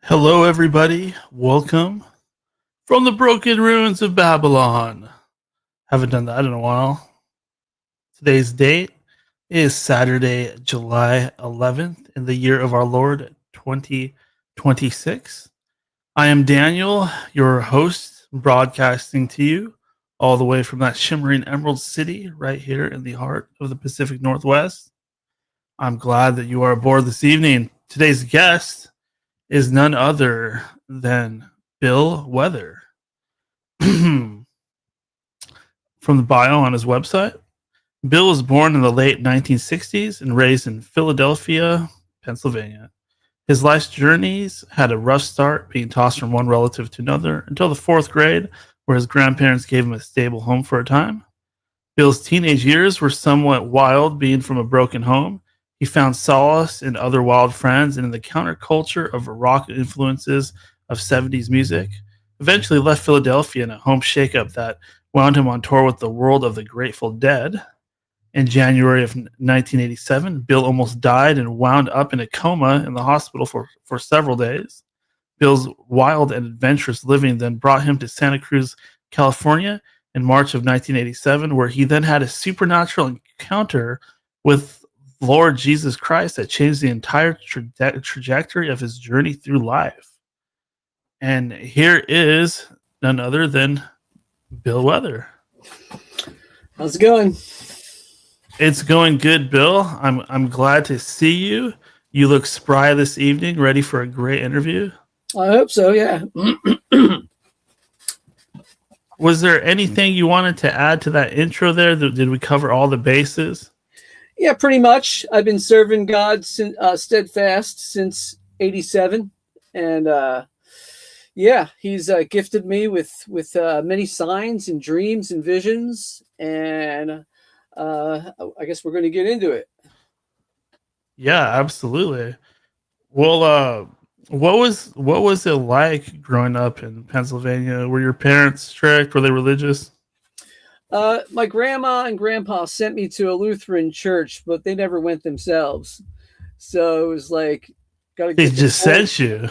Hello, everybody. Welcome from the broken ruins of Babylon. Haven't done that in a while. Today's date is Saturday, July 11th, in the year of our Lord 2026. I am Daniel, your host, broadcasting to you all the way from that shimmering Emerald City right here in the heart of the Pacific Northwest. I'm glad that you are aboard this evening. Today's guest is none other than Bill Weather. From the bio on his website, Bill was born in the late 1960s and raised in Philadelphia, Pennsylvania. His life's journeys had a rough start, being tossed from one relative to another until the fourth grade, where his grandparents gave him a stable home for a time. Bill's teenage years were somewhat wild, being from a broken home. He found solace in other wild friends and in the counterculture of rock influences of 70s music. Eventually left Philadelphia in a home shakeup that wound him on tour with the world of the Grateful Dead. In January of 1987, Bill almost died and wound up in a coma in the hospital for several days. Bill's wild and adventurous living then brought him to Santa Cruz, California in March of 1987, where he then had a supernatural encounter with Lord Jesus Christ that changed the entire trajectory of his journey through life. And here is none other than Bill Weather. How's it going? It's going good, Bill. I'm glad to see you. You look spry this evening, ready for a great interview. I hope so, yeah. Was there anything you wanted to add to that intro there? Did we cover all the bases? Yeah, pretty much. I've been serving God steadfast since 87. And yeah, he's gifted me with many signs and dreams and visions. And I guess we're going to get into it. Yeah, absolutely. Well, what was it like growing up in Pennsylvania? Were your parents strict? Were they religious? My grandma and grandpa sent me to a Lutheran church, but they never went themselves. So it was like, They just sent you.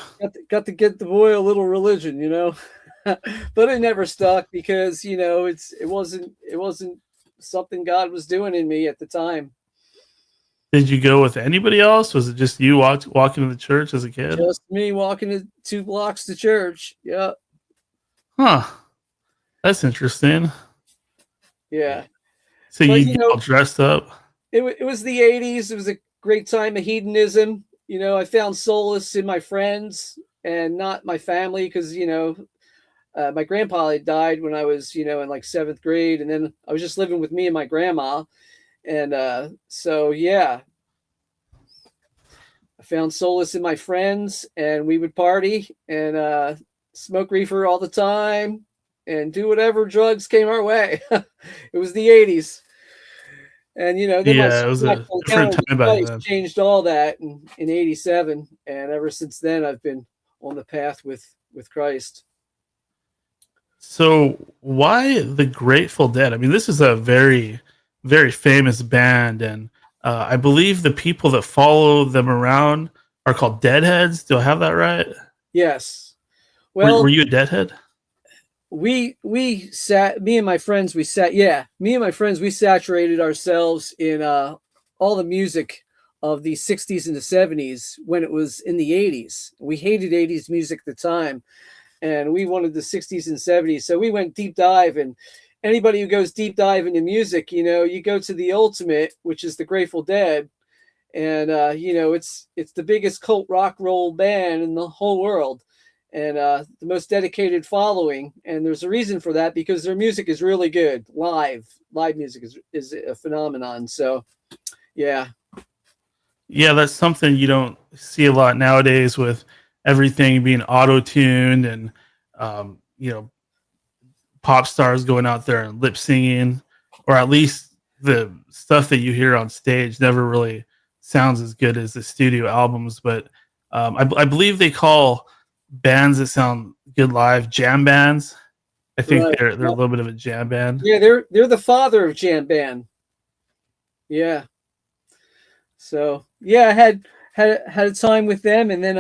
Got to get the boy a little religion, you know. But it never stuck because it wasn't something God was doing in me at the time. Did you go with anybody else? Was it just you walking to the church as a kid? Just me walking 2 blocks to church. Yeah. Huh. That's interesting. Yeah. So you get all dressed up? It was the 80s. It was a great time of hedonism. I found solace in my friends and not my family because, my grandpa had died when I was, in like 7th grade. And then I was just living with me and my grandma. And so, yeah, I found solace in my friends and we would party and smoke reefer all the time and do whatever drugs came our way. It was the 80s. And, then it was a different time back then. Changed all that in 87. And ever since then, I've been on the path with Christ. So why the Grateful Dead? I mean, this is a very, very famous band. And I believe the people that follow them around are called Deadheads. Do I have that right? Yes. Well, were you a Deadhead? Me and my friends, we saturated ourselves in all the music of the 60s and the 70s when it was in the 80s. We hated 80s music at the time, and we wanted the 60s and 70s. So we went deep dive, and anybody who goes deep dive into music, you go to the ultimate, which is the Grateful Dead. And, it's the biggest cult rock roll band in the whole world. And the most dedicated following, and there's a reason for that because their music is really good. Live music is a phenomenon. So, yeah, that's something you don't see a lot nowadays with everything being auto-tuned and pop stars going out there and lip singing, or at least the stuff that you hear on stage never really sounds as good as the studio albums. But I believe they call bands that sound good live jam bands. I think they're a little bit of a jam band. Yeah, they're the father of jam band. Yeah. So yeah, I had a time with them, and then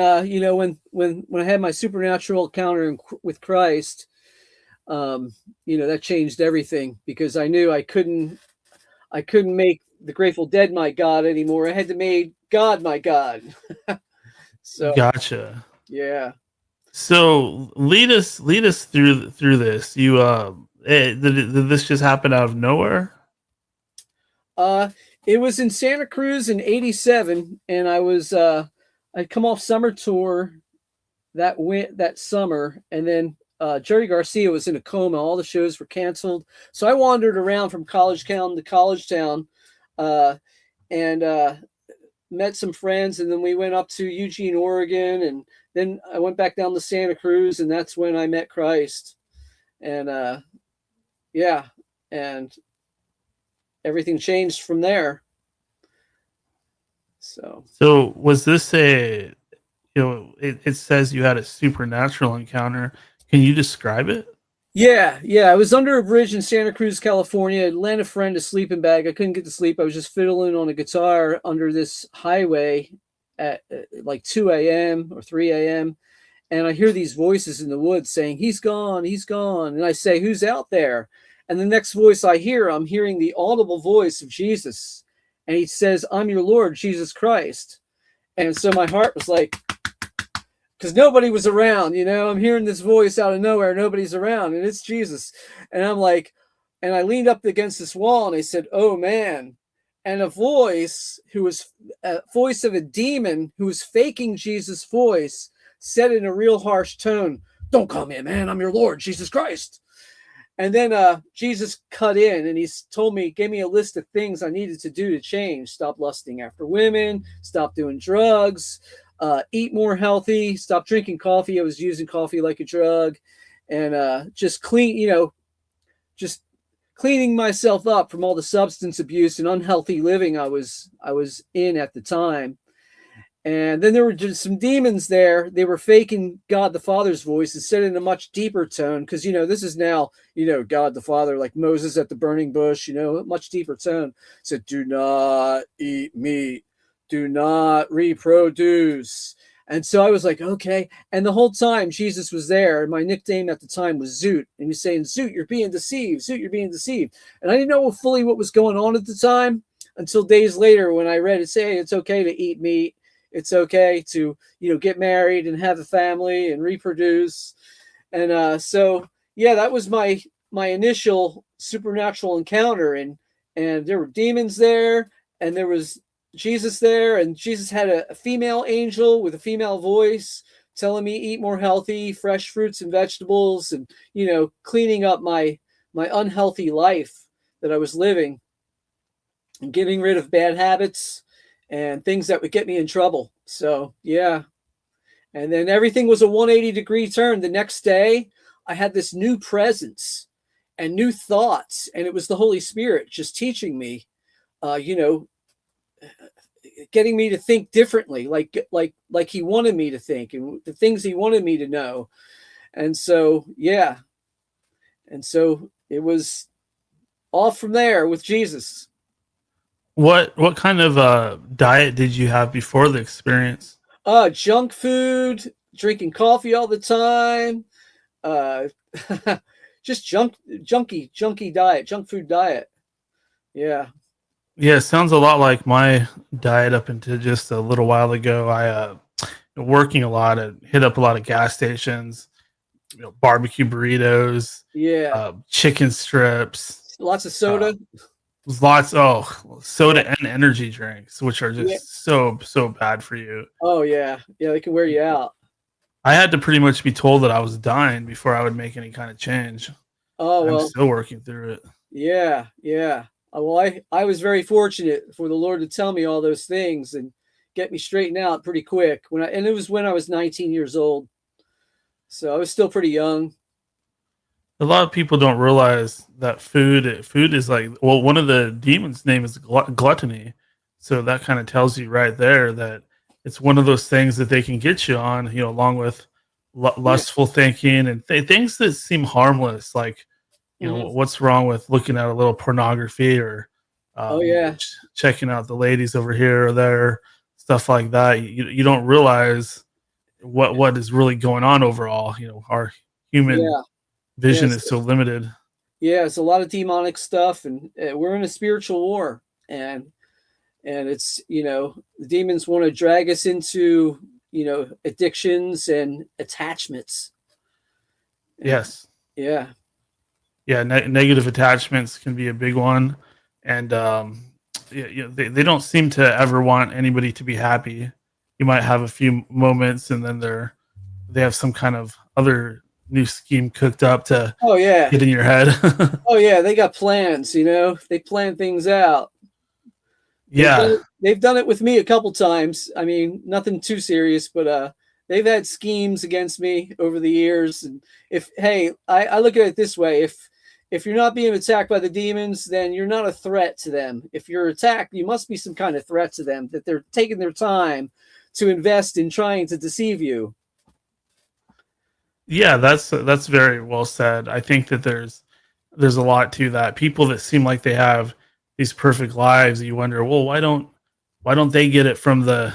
when I had my supernatural encounter with Christ, that changed everything, because I knew I couldn't make the Grateful Dead my God anymore. I had to make God my God. So Gotcha. yeah. So lead us through this. Did this just happen out of nowhere? Uh, it was in Santa Cruz in '87, and I'd come off summer tour that summer, and then Jerry Garcia was in a coma. All the shows were canceled, so I wandered around from college town to college town, uh, and met some friends, and then we went up to Eugene, Oregon, and then I went back down to Santa Cruz, and that's when I met Christ, and yeah, and everything changed from there. So So was this it says you had a supernatural encounter. Can you describe it? yeah, I was under a bridge in Santa Cruz, California. I'd lent a friend a sleeping bag. I couldn't get to sleep. I was just fiddling on a guitar under this highway at like 2 a.m. or 3 a.m. And I hear these voices in the woods saying, "He's gone, he's gone." And I say, "Who's out there?" And the next voice I'm hearing the audible voice of Jesus. And he says, "I'm your Lord, Jesus Christ." And so my heart was like, because nobody was around, I'm hearing this voice out of nowhere. Nobody's around, and it's Jesus. And I'm like, and I leaned up against this wall, and I said, "Oh man." And a voice of a demon who was faking Jesus' voice said in a real harsh tone, "Don't come in, man. I'm your Lord, Jesus Christ." And then Jesus cut in, and gave me a list of things I needed to do to change. Stop lusting after women, stop doing drugs, eat more healthy, stop drinking coffee. I was using coffee like a drug, and just just cleaning myself up from all the substance abuse and unhealthy living I was in at the time. And then there were just some demons there. They were faking God the Father's voice and said in a much deeper tone, because this is now God the Father, like Moses at the burning bush, much deeper tone. Said, "Do not eat meat, do not reproduce." And so I was like, okay. And the whole time Jesus was there. My nickname at the time was Zoot. And he's saying, "Zoot, you're being deceived. Zoot, you're being deceived." And I didn't know fully what was going on at the time until days later when I read it say, it's okay to eat meat. It's okay to, get married and have a family and reproduce. And so, yeah, that was my initial supernatural encounter. And there were demons there, and there was Jesus there, and Jesus had a female angel with a female voice telling me eat more healthy, fresh fruits and vegetables, and cleaning up my unhealthy life that I was living, and getting rid of bad habits and things that would get me in trouble. So yeah. And then everything was a 180-degree turn. The next day I had this new presence and new thoughts, and it was the Holy Spirit just teaching me, getting me to think differently, like he wanted me to think, and the things he wanted me to know. And so, yeah. And so it was off from there with Jesus. What kind of diet did you have before the experience? Junk food, drinking coffee all the time, uh, just junky diet, junk food diet. Yeah. Yeah, it sounds a lot like my diet up until just a little while ago. I working a lot and hit up a lot of gas stations, barbecue burritos, Yeah. chicken strips, Lots of soda. soda and energy drinks, which are Yeah. just so bad for you. Oh yeah. Yeah, they can wear you out. I had to pretty much be told that I was dying before I would make any kind of change. Oh I'm well. still working through it. Yeah. Yeah. Well, I was very fortunate for the Lord to tell me all those things and get me straightened out pretty quick and it was when I was 19 years old. So I was still pretty young. A lot of people don't realize that food is like, well, one of the demons' name is gluttony, so that kind of tells you right there that it's one of those things that they can get you on, along with Yeah. lustful thinking and things that seem harmless, like Mhm. what's wrong with looking at a little pornography or Oh yeah. checking out the ladies over here or there, stuff like that, you don't realize what is really going on overall. Our human Yeah. vision Yes. is so limited. Yeah. It's a lot of demonic stuff, and we're in a spiritual war, and it's the demons want to drag us into addictions and attachments. And Yes. yeah, Yeah, negative attachments can be a big one, and they don't seem to ever want anybody to be happy. You might have a few moments, and then they have some kind of other new scheme cooked up to oh yeah, get in your head. oh yeah, they got plans. They plan things out. Yeah. They've done it with me a couple times. I mean, nothing too serious, but they've had schemes against me over the years. And if hey, I look at it this way: if you're not being attacked by the demons, then you're not a threat to them. If you're attacked, you must be some kind of threat to them, that they're taking their time to invest in trying to deceive you. Yeah, that's very well said. I think that there's a lot to that. People that seem like they have these perfect lives, you wonder, well, why don't they get it from the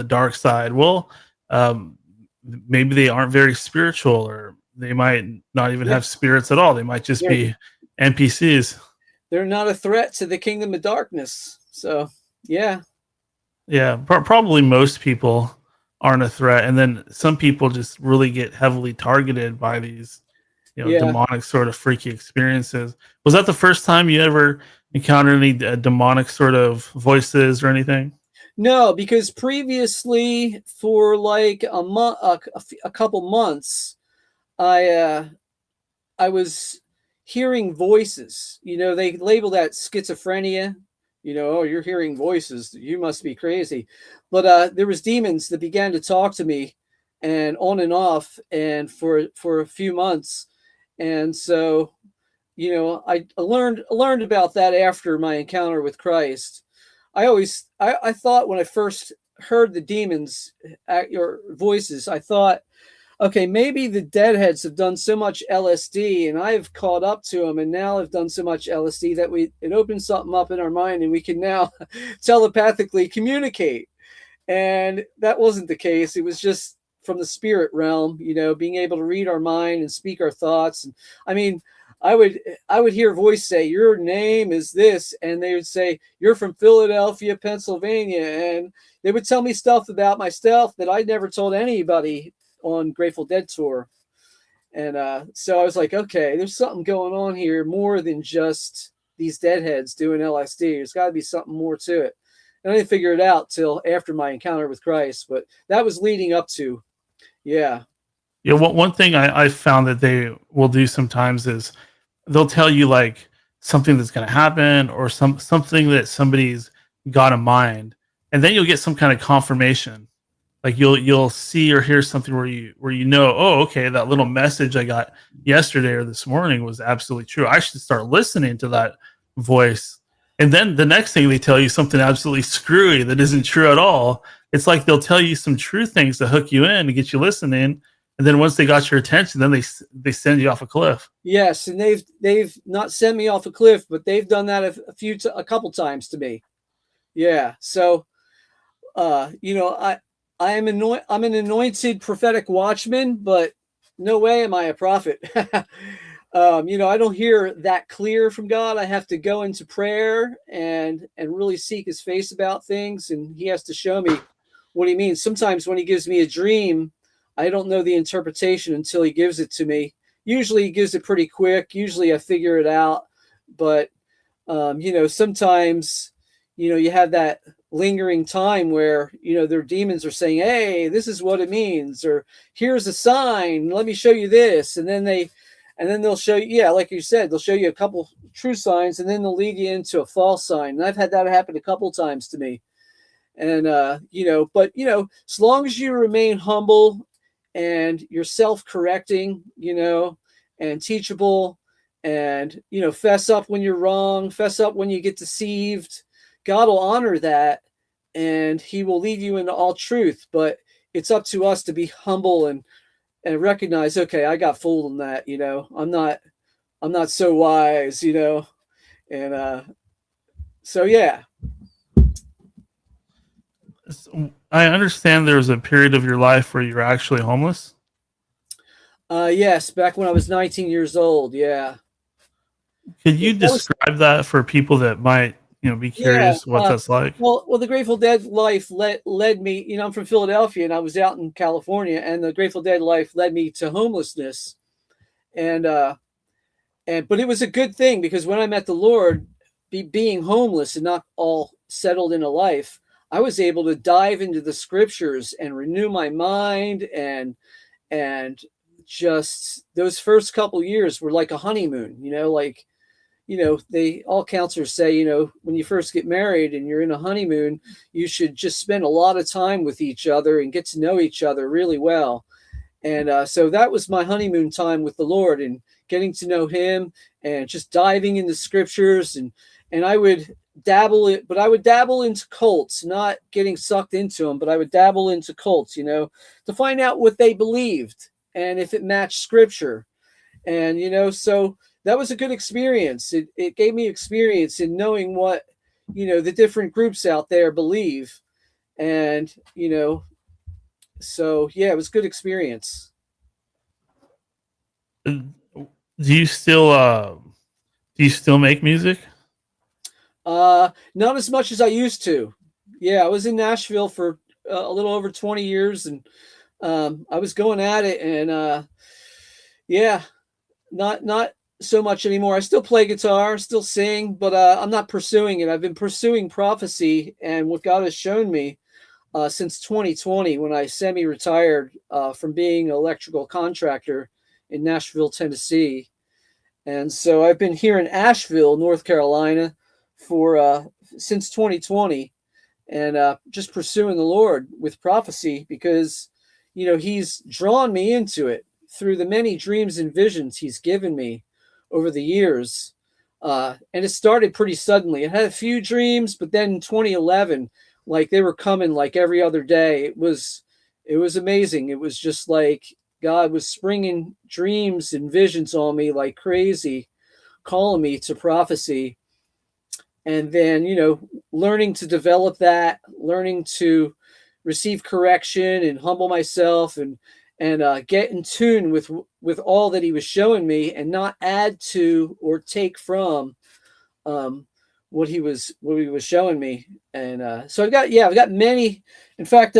dark side? Well, um, maybe they aren't very spiritual, or they might not even Yeah, have spirits at all. They might just they're be NPCs. they're not a threat to the kingdom of darkness. So yeah, Yeah, probably most people aren't a threat, and then some people just really get heavily targeted by these, yeah. demonic sort of freaky experiences. Was that the first time you ever encountered any demonic sort of voices or anything? No, because previously for like a month, a couple months, I I was hearing voices. They label that schizophrenia. Oh, you're hearing voices. You must be crazy. But there was demons that began to talk to me, and on and off, and for a few months, and so I learned about that after my encounter with Christ. I thought when I first heard the demons at your voices, I thought, okay, maybe the deadheads have done so much LSD and I've caught up to them, and now I've done so much LSD that it opens something up in our mind and we can now telepathically communicate. And that wasn't the case. It was just from the spirit realm, being able to read our mind and speak our thoughts. And I mean, I would hear a voice say, "Your name is this," and they would say, "You're from Philadelphia, Pennsylvania," and they would tell me stuff about myself that I never told anybody on Grateful Dead tour. And so I was like, okay, there's something going on here more than just these deadheads doing LSD. There's got to be something more to it. And I didn't figure it out till after my encounter with Christ, but that was leading up to, yeah, Yeah, one thing I found that they will do sometimes is they'll tell you like something that's going to happen, or something that somebody's got in mind, and then you'll get some kind of confirmation. Like you'll see or hear something where know, oh, okay, that little message I got yesterday or this morning was absolutely true. I should start listening to that voice. And then the next thing they tell you something absolutely screwy that isn't true at all. It's like they'll tell you some true things to hook you in to get you listening, and then once they got your attention, then they send you off a cliff. yes, and they've not sent me off a cliff, but they've done that a couple times to me. Yeah, so I'm an anointed prophetic watchman, but no way am I a prophet. I don't hear that clear from God. I have to go into prayer and really seek his face about things, and he has to show me what he means. Sometimes when he gives me a dream, I don't know the interpretation until he gives it to me. Usually he gives it pretty quick. Usually I figure it out, but sometimes you have that lingering time where their demons are saying, hey, this is what it means, or here's a sign, let me show you this. And then they'll show you, yeah, like you said, they'll show you a couple true signs, and then they'll lead you into a false sign. And I've had that happen a couple times to me. And but as long as you remain humble and you're self-correcting, and teachable, and fess up when you're wrong, fess up when you get deceived, God will honor that, and he will lead you into all truth. But it's up to us to be humble and recognize, okay, I got fooled in that. I'm not so wise. And so yeah. I understand there was a period of your life where you were actually homeless. Yes, back when I was 19 years old. Yeah. Could Yeah, you that was describe that for people that might, be yeah. curious what that's like? Well, the Grateful Dead life led me. I'm from Philadelphia, and I was out in California, and the Grateful Dead life led me to homelessness, and but it was a good thing because when I met the Lord, being homeless and not all settled in a life, I was able to dive into the scriptures and renew my mind, and just those first couple years were like a honeymoon. Like they all counselors say, when you first get married and you're in a honeymoon, you should just spend a lot of time with each other and get to know each other really well. And so that was my honeymoon time with the Lord and getting to know Him and just diving into scriptures and I would dabble it, but I would dabble into cults, not getting sucked into them, but I would dabble into cults, to find out what they believed and if it matched scripture. And so that was a good experience. It gave me experience in knowing what the different groups out there believe, and so yeah, it was a good experience. Do you still make music? Not as much as I used to. Yeah, I was in Nashville for a little over 20 years, and I was going at it, and yeah, not so much anymore. I still play guitar, still sing, but I'm not pursuing it. I've been pursuing prophecy and what God has shown me since 2020 when I semi-retired from being an electrical contractor in Nashville, Tennessee. And so I've been here in Asheville, North Carolina for since 2020 and just pursuing the Lord with prophecy because, He's drawn me into it through the many dreams and visions He's given me over the years. And it started pretty suddenly. I had a few dreams, but then in 2011, like they were coming like every other day. It was amazing. It was just like God was springing dreams and visions on me like crazy, calling me to prophecy. And then, learning to develop that, learning to receive correction and humble myself and get in tune with all that He was showing me and not add to or take from what he was showing me. And so I've got many. In fact,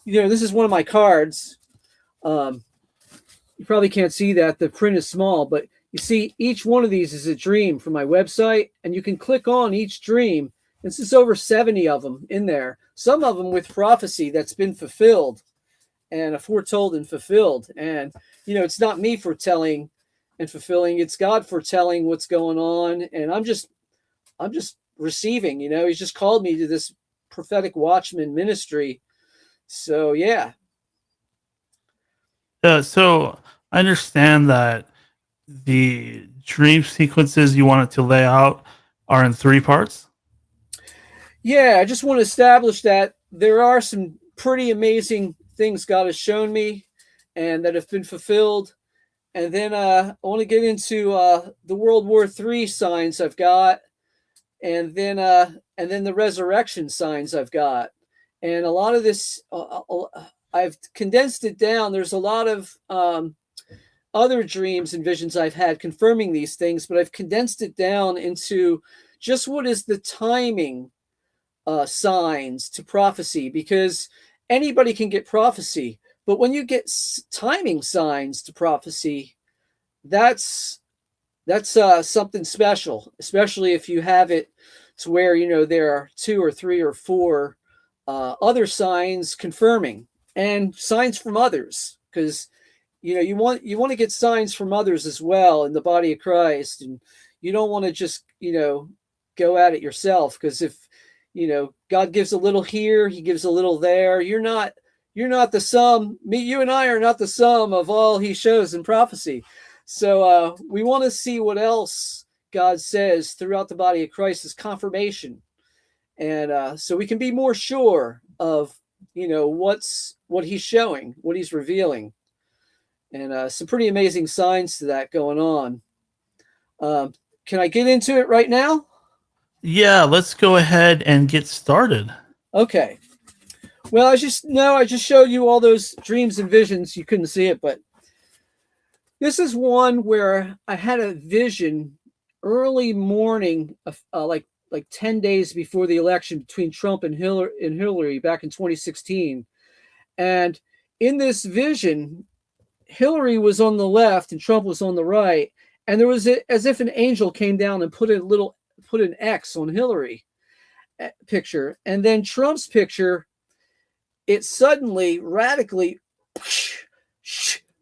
this is one of my cards. You probably can't see that the print is small, but you see each one of these is a dream from my website, and you can click on each dream. This is over 70 of them in there. Some of them with prophecy that's been fulfilled and foretold and fulfilled. And it's not me foretelling and fulfilling; it's God foretelling what's going on. And I'm just receiving. He's just called me to this prophetic watchman ministry. So yeah. So I understand that the dream sequences you wanted to lay out are in 3 parts. Yeah, I just want to establish that there are some pretty amazing things God has shown me and that have been fulfilled. And then I want to get into the World War III signs I've got, and then the resurrection signs I've got. And a lot of this, I've condensed it down. There's a lot of other dreams and visions I've had confirming these things, but I've condensed it down into just what is the timing signs to prophecy, because anybody can get prophecy, but when you get timing signs to prophecy, that's something special, especially if you have it to where there are 2 or 3 or 4 other signs confirming and signs from others, because you want to get signs from others as well in the body of Christ, and you don't want to just go at it yourself, because if God gives a little here, He gives a little there. You're not the sum. You and I are not the sum of all He shows in prophecy. So we want to see what else God says throughout the body of Christ as confirmation, and so we can be more sure of what He's showing, what He's revealing, and some pretty amazing signs to that going on. Can I get into it right now? Yeah, let's go ahead and get started. Okay. Well, I just showed you all those dreams and visions. You couldn't see it, but this is one where I had a vision early morning of like 10 days before the election between Trump and Hillary back in 2016. And in this vision, Hillary was on the left and Trump was on the right, and there was as if an angel came down and put an X on Hillary picture, and then Trump's picture, it suddenly radically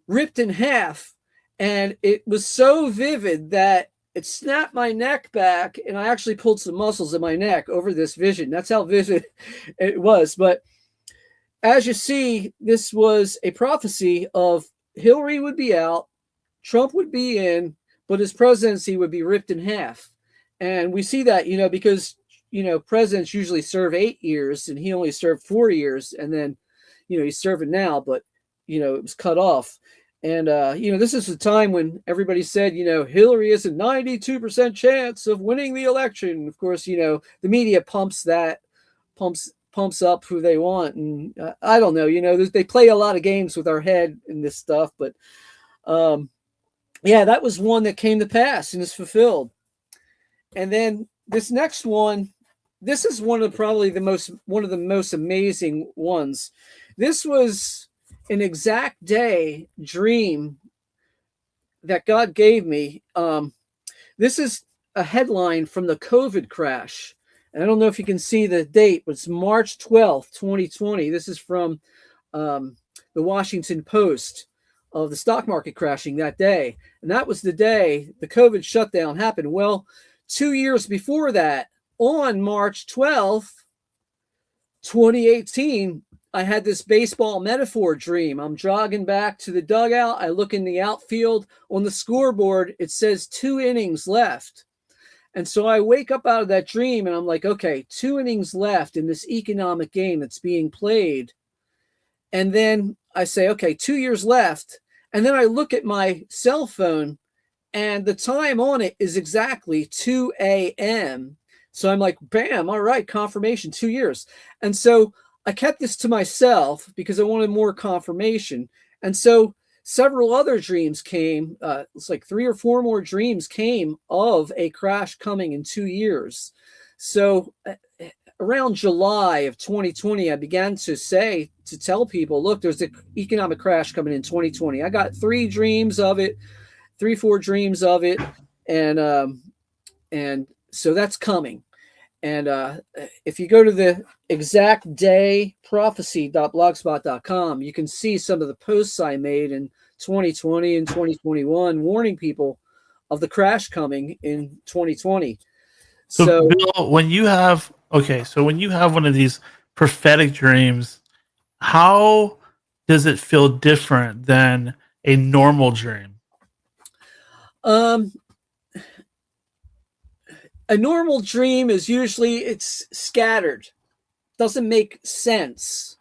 ripped in half, and it was so vivid that it snapped my neck back, and I actually pulled some muscles in my neck over this vision. That's how vivid it was. But as you see, this was a prophecy of Hillary would be out, Trump would be in, but his presidency would be ripped in half. And we see that, because, presidents usually serve 8 years, and he only served 4 years. And then, he's serving now, but, it was cut off. And, this is a time when everybody said, Hillary has a 92% chance of winning the election. Of course, the media pumps up who they want. And I don't know, they play a lot of games with our head in this stuff. But, yeah, that was one that came to pass and is fulfilled. And then this next one, this is one of the most amazing ones. This was an exact day dream that God gave me. This is a headline from the COVID crash. And I don't know if you can see the date, but it's March 12th, 2020. This is from the Washington Post, of the stock market crashing that day. And that was the day the COVID shutdown happened. Well, 2 years before that, on March 12th, 2018, I had this baseball metaphor dream. I'm jogging back to the dugout. I look in the outfield. On the scoreboard, it says 2 innings left. And so I wake up out of that dream and I'm like, okay, 2 innings left in this economic game that's being played. And then I say, okay, 2 years left. And then I look at my cell phone and the time on it is exactly 2 a.m. So I'm like, bam, all right, confirmation, 2 years. And so I kept this to myself because I wanted more confirmation. And so several other dreams came. It's like 3 or 4 more dreams came of a crash coming in 2 years. So around July of 2020, I began to tell people, look, there's an economic crash coming in 2020. I got 3 dreams of it, 4 dreams of it. And so that's coming. And if you go to the exact day prophecy.blogspot.com, you can see some of the posts I made in 2020 and 2021 warning people of the crash coming in 2020. So Bill, when you have one of these prophetic dreams, how does it feel different than a normal dream? A normal dream is usually it's scattered, doesn't make sense.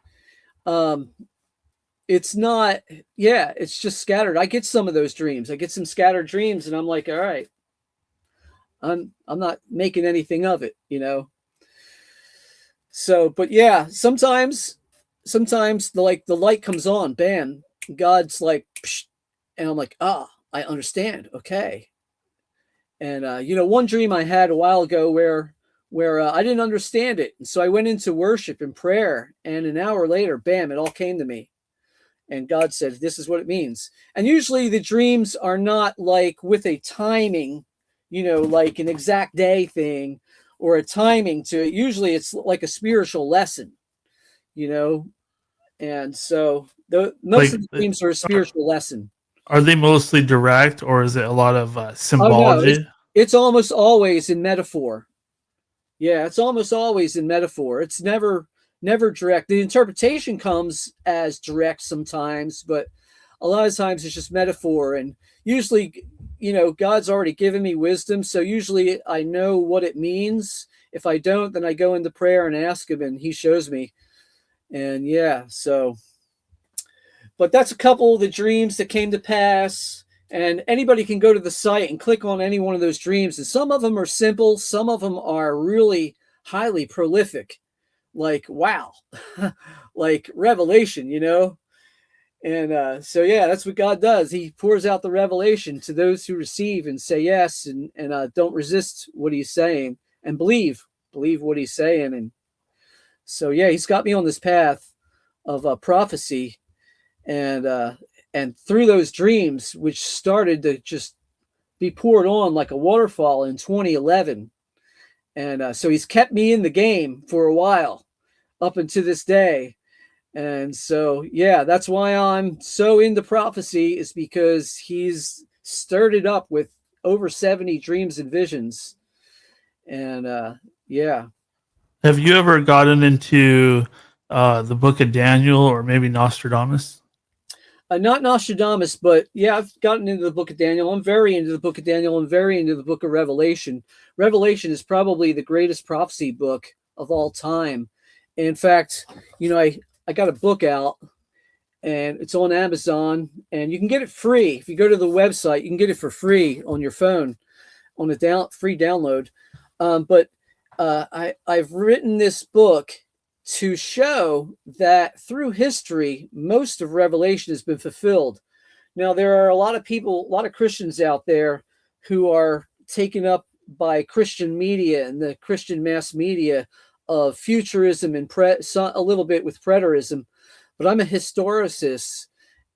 It's not, it's just scattered. I get some of those dreams. I get some scattered dreams, and I'm like, all right, I'm not making anything of it, So, but yeah, sometimes the light comes on, bam, God's like, psh, and I'm like, I understand. Okay. And, one dream I had a while ago where I didn't understand it. And so I went into worship and prayer, and an hour later, bam, it all came to me. And God said, this is what it means. And usually the dreams are not like with a timing, like an exact day thing or a timing to it. Usually it's like a spiritual lesson, and so most of the dreams are a spiritual lesson. Are they mostly direct, or is it a lot of symbology? Oh, no, it's almost always in metaphor. Yeah, it's almost always in metaphor. It's never direct. The interpretation comes as direct sometimes, but a lot of times it's just metaphor. And usually, God's already given me wisdom, so usually I know what it means. If I don't, then I go into prayer and ask him, and he shows me. And but that's a couple of the dreams that came to pass. And anybody can go to the site and click on any one of those dreams. And some of them are simple. Some of them are really highly prolific. Like, wow, like revelation, you know. And so yeah, that's what God does. He pours out the revelation to those who receive and say yes, and don't resist what he's saying, and believe what he's saying. And so yeah, he's got me on this path of prophecy, and through those dreams, which started to just be poured on like a waterfall in 2011. And so he's kept me in the game for a while up until this day. And so, yeah, that's why I'm so into prophecy, is because he's stirred it up with over 70 dreams and visions. And yeah. Have you ever gotten into the book of Daniel or maybe Nostradamus? Not Nostradamus, but yeah, I've gotten into the book of Daniel. I'm very into the book of Daniel. I'm very into the book of Revelation. Revelation is probably the greatest prophecy book of all time. In fact, you know, I got a book out, and it's on Amazon, and you can get it free. If you go to the website, you can get it for free on your phone, on a free download. But I've written this book to show that through history, most of Revelation has been fulfilled. Now, there are a lot of people, a lot of Christians out there who are taken up by Christian media and the Christian mass media of futurism and a little bit with preterism. But I'm a historicist,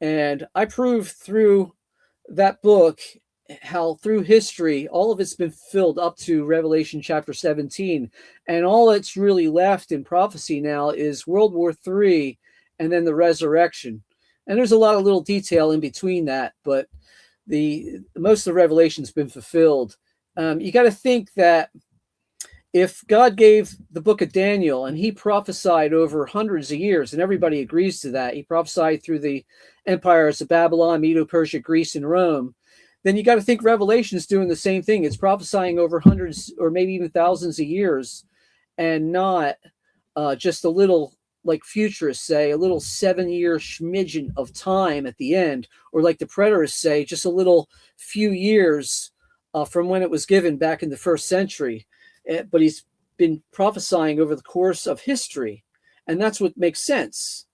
and I prove through that book how through history, all of it's been filled up to Revelation chapter 17. And all that's really left in prophecy now is World War III and then the resurrection. And there's a lot of little detail in between that, but the most of the Revelation's been fulfilled. You got to think that if God gave the book of Daniel and he prophesied over hundreds of years, and everybody agrees to that, he prophesied through the empires of Babylon, Medo-Persia, Greece, and Rome, then you got to think Revelation is doing the same thing. It's prophesying over hundreds or maybe even thousands of years, and not just a little, like futurists say, a little 7-year schmidgen of time at the end, or like the preterists say, just a little few years from when it was given back in the first century. But he's been prophesying over the course of history, and that's what makes sense.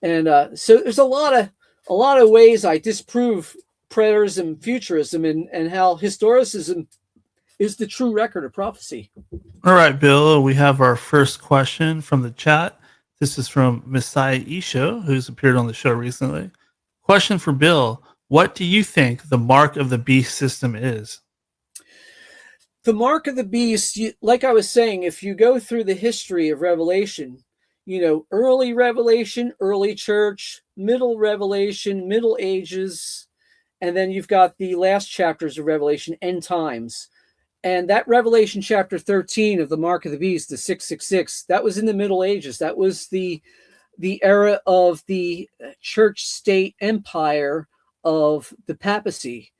And so there's a lot of ways I disprove preterism, futurism, and how historicism is the true record of prophecy. All right, Bill, we have our first question from the chat. This is from Messiah Isho, who's appeared on the show recently. Question for Bill: what do you think the mark of the beast system is? The mark of the beast, like I was saying, if you go through the history of Revelation, you know, early Revelation, early church, middle Revelation, Middle Ages, and then you've got the last chapters of Revelation, end times. And that Revelation chapter 13 of the mark of the beast, the 666, that was in the Middle Ages. That was the era of the church state empire of the papacy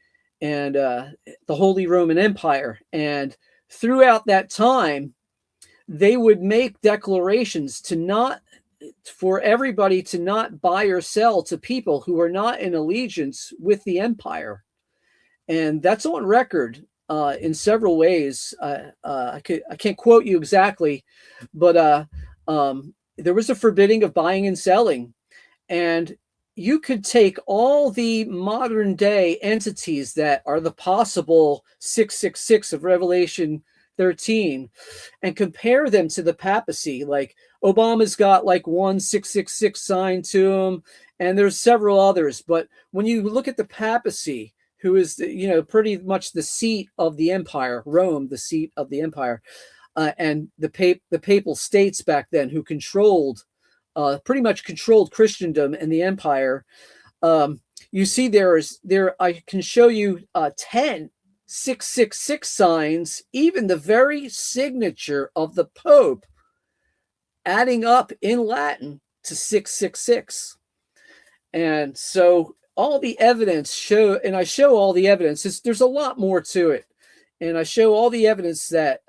and the Holy Roman Empire. And throughout that time, they would make declarations for everybody to not buy or sell to people who are not in allegiance with the empire. And that's on record in several ways. I can't quote you exactly, but there was a forbidding of buying and selling. And you could take all the modern day entities that are the possible 666 of Revelation 13 and compare them to the papacy. Like Obama's got like one 666 sign to him, and there's several others. But when you look at the papacy, who is pretty much the seat of the empire, Rome, the seat of the empire, and the papal states back then, who pretty much controlled Christendom and the empire. You see, I can show you 10 666 signs, even the very signature of the Pope, adding up in Latin to 666. And so all the evidence I show all the evidence. There's a lot more to it. And I show all the evidence that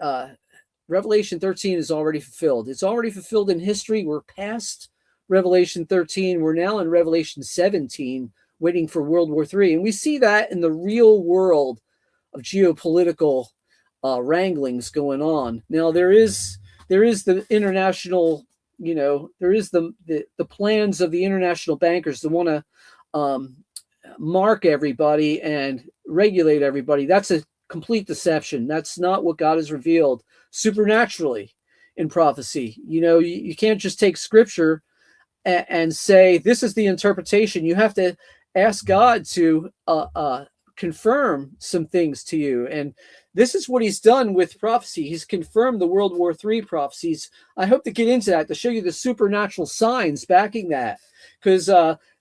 Revelation 13 is already fulfilled. It's already fulfilled in history. We're past Revelation 13. We're now in Revelation 17, waiting for World War III. And we see that in the real world of geopolitical wranglings going on. Now, there is the international there is the plans of the international bankers to want to mark everybody and regulate everybody. That's a complete deception. That's not what God has revealed supernaturally in prophecy. You can't just take scripture and say this is the interpretation. You have to ask God to confirm some things to you. And this is what he's done with prophecy. He's confirmed the World War III prophecies. I hope to get into that to show you the supernatural signs backing that. Because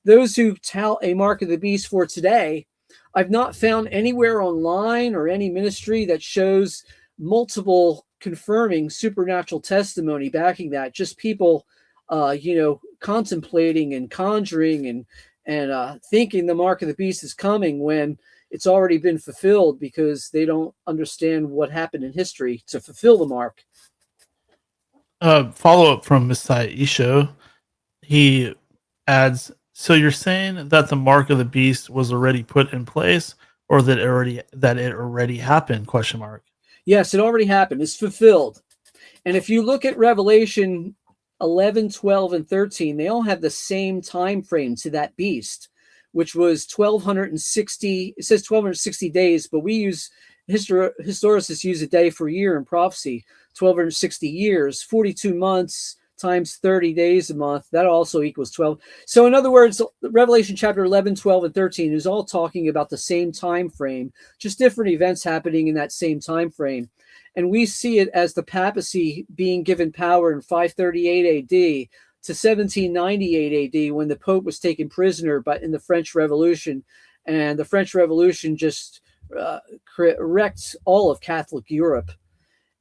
those who tout a mark of the beast for today, I've not found anywhere online or any ministry that shows multiple confirming supernatural testimony backing that. Just people, contemplating and conjuring and thinking the mark of the beast is coming when it's already been fulfilled, because they don't understand what happened in history to fulfill the mark. Follow up from Messiah Isho. He adds, so you're saying that the mark of the beast was already put in place, or that it already happened? Question mark. Yes, it already happened. It's fulfilled. And if you look at Revelation 11, 12, and 13, they all have the same time frame to that beast, which was 1260. It says 1260 days, but we use historicists use a day for year in prophecy. 1260 years, 42 months times 30 days a month. That also equals 12. So in other words, Revelation chapter 11, 12, and 13 is all talking about the same time frame, just different events happening in that same time frame. And we see it as the papacy being given power in 538 AD to 1798 AD, when the Pope was taken prisoner in the French Revolution. And the French Revolution just wrecked all of Catholic Europe.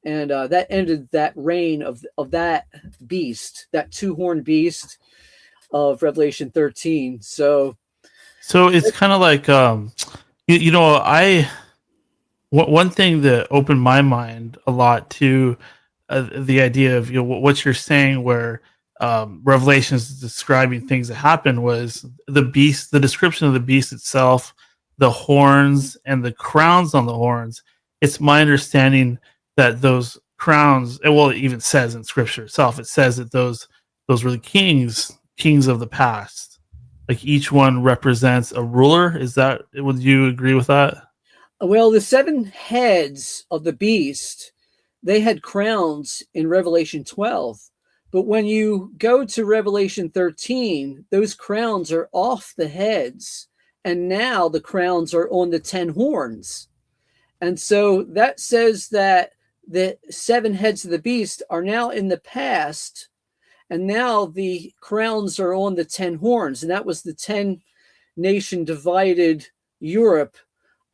And that ended that reign of that beast, that two-horned beast of Revelation 13. So it's kind of like, one thing that opened my mind a lot to the idea of what you're saying, where Revelation is describing things that happened, was the beast, the description of the beast itself, the horns and the crowns on the horns. It's my understanding that those crowns, it even says in scripture itself, it says that those were the kings of the past. Like each one represents a ruler. Would you agree with that? Well, the seven heads of the beast, they had crowns in Revelation 12. But when you go to Revelation 13, those crowns are off the heads. And now the crowns are on the 10 horns. And so that says that the seven heads of the beast are now in the past. And now the crowns are on the 10 horns. And that was the 10 nation divided Europe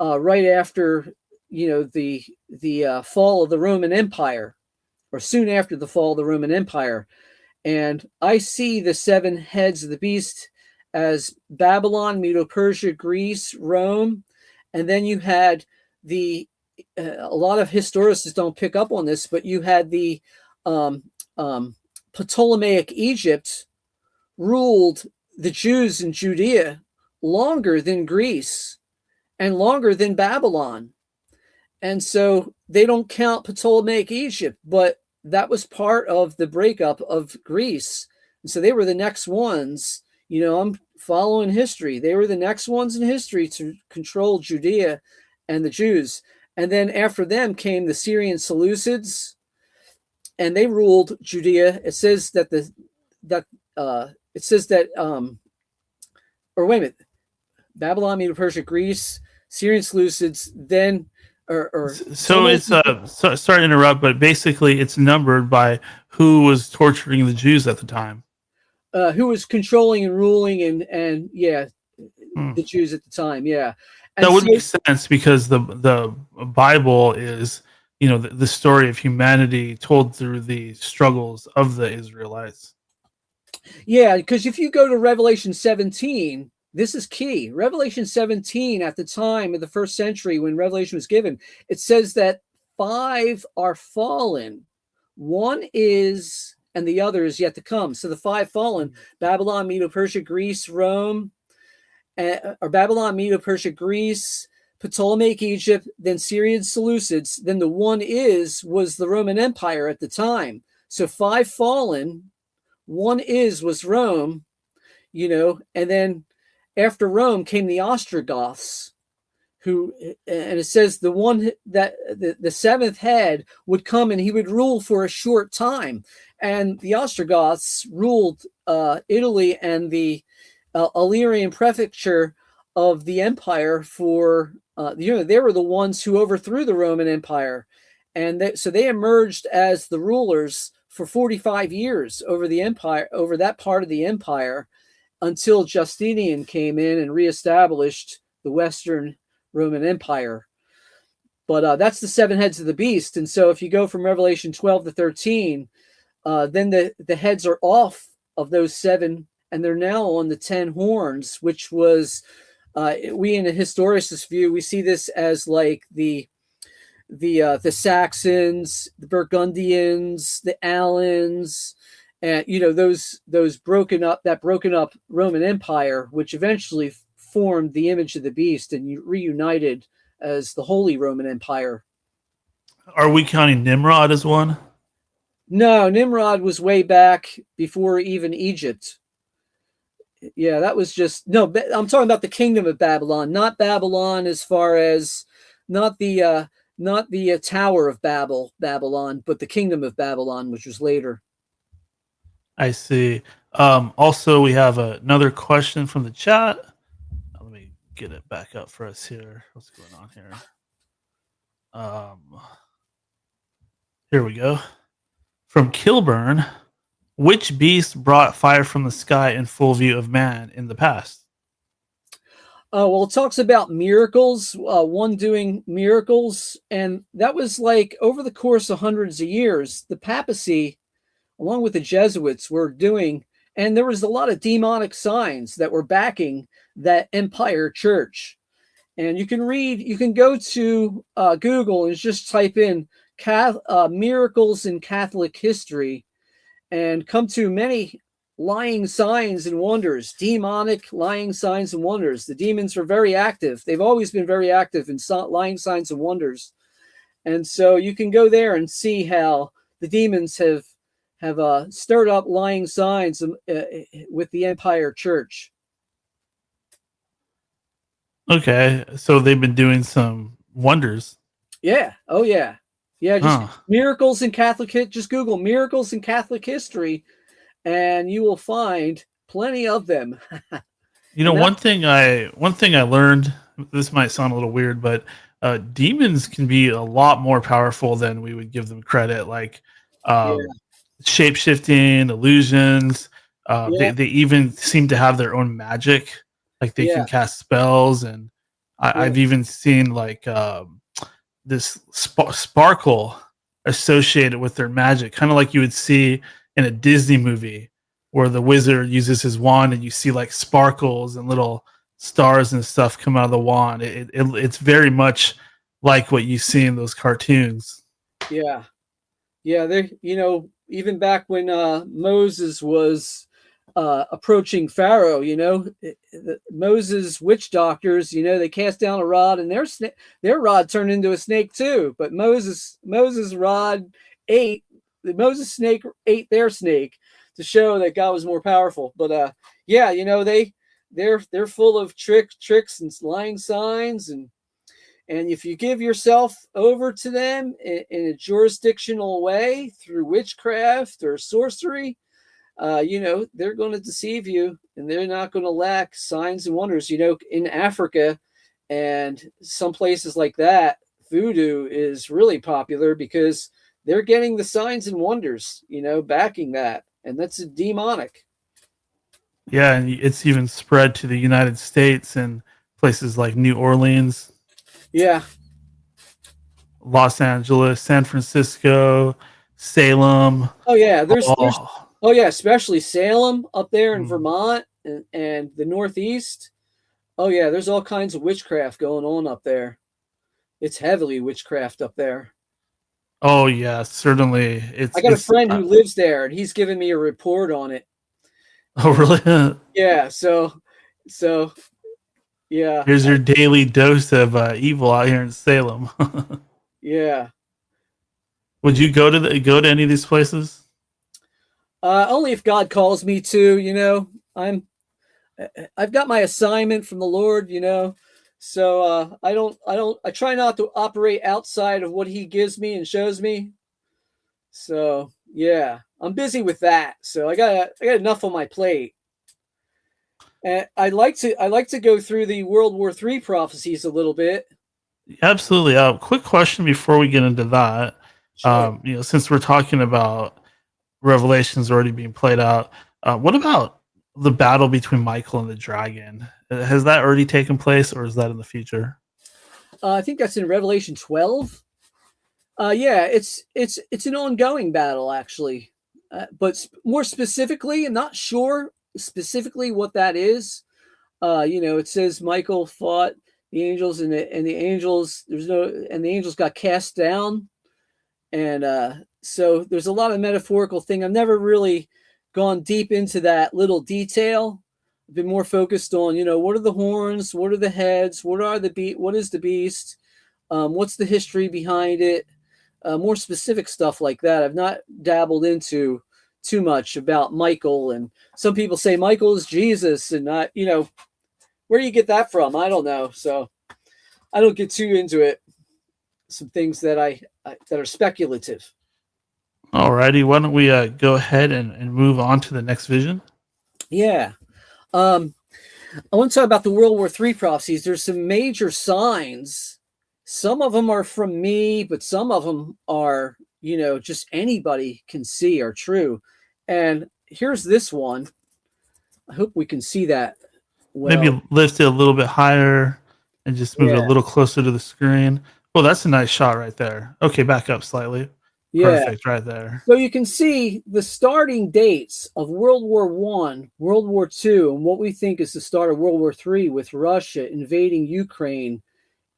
right after, the fall of the Roman Empire, or soon after the fall of the Roman Empire. And I see the seven heads of the beast as Babylon, Medo-Persia, Greece, Rome. And then you had a lot of historians don't pick up on this, but you had the Ptolemaic Egypt ruled the Jews in Judea longer than Greece and longer than Babylon. And so they don't count Ptolemaic Egypt, but that was part of the breakup of Greece. And so they were the next ones. I'm following history. They were the next ones in history to control Judea and the Jews. And then after them came the Syrian Seleucids, and they ruled Judea. It says that Babylon, Medo-Persia, Greece, Syrian Seleucids, then sorry to interrupt, but basically it's numbered by who was torturing the Jews at the time. Who was controlling and ruling and the Jews at the time, yeah. And that would make sense, because the Bible is, the story of humanity told through the struggles of the Israelites. Yeah, because if you go to Revelation 17, this is key. Revelation 17, at the time of the first century when Revelation was given, it says that 5 are fallen. 1 is, and the other is yet to come. So the 5 fallen, Babylon, Medo-Persia, Greece, Rome, or Babylon, Medo-Persia, Greece, Ptolemaic Egypt, then Syrian Seleucids, then the 1 was the Roman Empire at the time. So 5 fallen, One was Rome, and then after Rome came the Ostrogoths, who, and it says the one that the seventh head would come and he would rule for a short time. And the Ostrogoths ruled Italy and the Illyrian prefecture of the empire for, they were the ones who overthrew the Roman Empire. And so they emerged as the rulers for 45 years over the empire, over that part of the empire, until Justinian came in and reestablished the Western Roman Empire. But that's the seven heads of the beast. And so if you go from Revelation 12 to 13, then the heads are off of those seven, and they're now on the 10 horns, which was, we in a historicist view, we see this as like the Saxons, the Burgundians, the Alans, and those broken up Roman Empire, which eventually formed the image of the beast and reunited as the Holy Roman Empire. Are we counting Nimrod as one? No, Nimrod was way back before even Egypt. Yeah, that was just no. I'm talking about the kingdom of Babylon, not Babylon as far as not the Tower of Babylon, but the kingdom of Babylon, which was later. I see. Also, we have another question from the chat. Let me get it back up for us here. What's going on here? Here we go. From Kilburn, which beast brought fire from the sky in full view of man in the past? Well, it talks about miracles, one doing miracles, and that was like over the course of hundreds of years, the papacy, along with the Jesuits, were doing, and there was a lot of demonic signs that were backing that empire church. And you can go to Google and just type in miracles in Catholic history and come to many lying signs and wonders, demonic lying signs and wonders. The demons were very active. They've always been very active in lying signs and wonders. And so you can go there and see how the demons have stirred up lying signs with the Empire Church. Okay, so they've been doing some wonders. Yeah. Oh, yeah. Yeah, just miracles in Catholic. Just Google miracles in Catholic history, and you will find plenty of them. One thing I learned. This might sound a little weird, but demons can be a lot more powerful than we would give them credit. Like shape shifting, illusions. They even seem to have their own magic. Like they can cast spells, and I've even seen like this sparkle associated with their magic, kind of like you would see in a Disney movie where the wizard uses his wand and you see like sparkles and little stars and stuff come out of the wand. It's very much like what you see in those cartoons. Yeah. They, even back when Moses was approaching Pharaoh, Moses witch doctors, they cast down a rod and their rod turned into a snake too. But Moses rod ate snake ate their snake to show that God was more powerful. But they're full of tricks and lying signs, and if you give yourself over to them in a jurisdictional way through witchcraft or sorcery, they're going to deceive you, and they're not going to lack signs and wonders. In Africa and some places like that, voodoo is really popular because they're getting the signs and wonders, backing that. And that's demonic. Yeah, and it's even spread to the United States and places like New Orleans. Yeah. Los Angeles, San Francisco, Salem. Oh, yeah. Especially Salem up there in Vermont and the Northeast. Oh, yeah, there's all kinds of witchcraft going on up there. It's heavily witchcraft up there. Oh, yeah, certainly. I got a friend who lives there, and he's giving me a report on it. Oh, really? Yeah, so yeah. Here's your daily dose of evil out here in Salem. Yeah. Would you go to any of these places? Only if God calls me to, I've got my assignment from the Lord, so I try not to operate outside of what he gives me and shows me. So yeah, I'm busy with that. So I got enough on my plate. And I like to go through the World War III prophecies a little bit. Absolutely. Quick question before we get into that. Sure. Since we're talking about Revelations already being played out, what about the battle between Michael and the dragon? Has that already taken place, or is that in the future? I think that's in Revelation 12. Yeah, it's an ongoing battle actually, but more specifically, I'm not sure specifically what that is. It says Michael fought the angels, and the angels the angels got cast down, and so there's a lot of metaphorical thing. I've never really gone deep into that little detail. I've been more focused on what are the horns, what are the heads, what is the beast, what's the history behind it, more specific stuff like that. I've not dabbled into too much about Michael, and some people say Michael is Jesus, and where do you get that from? I don't know. So I don't get too into it. Some things that are speculative. Alrighty, why don't we go ahead and move on to the next vision? Yeah. Um, I want to talk about the World War III prophecies. There's some major signs. Some of them are from me, but some of them are, just anybody can see are true. And here's this one. I hope we can see that well. Maybe lift it a little bit higher and just move it a Yeah. little closer to the screen. Well, that's a nice shot right there. Okay, back up slightly. Yeah. Perfect, right there. So you can see the starting dates of World War One, World War Two, and what we think is the start of World War Three with Russia invading Ukraine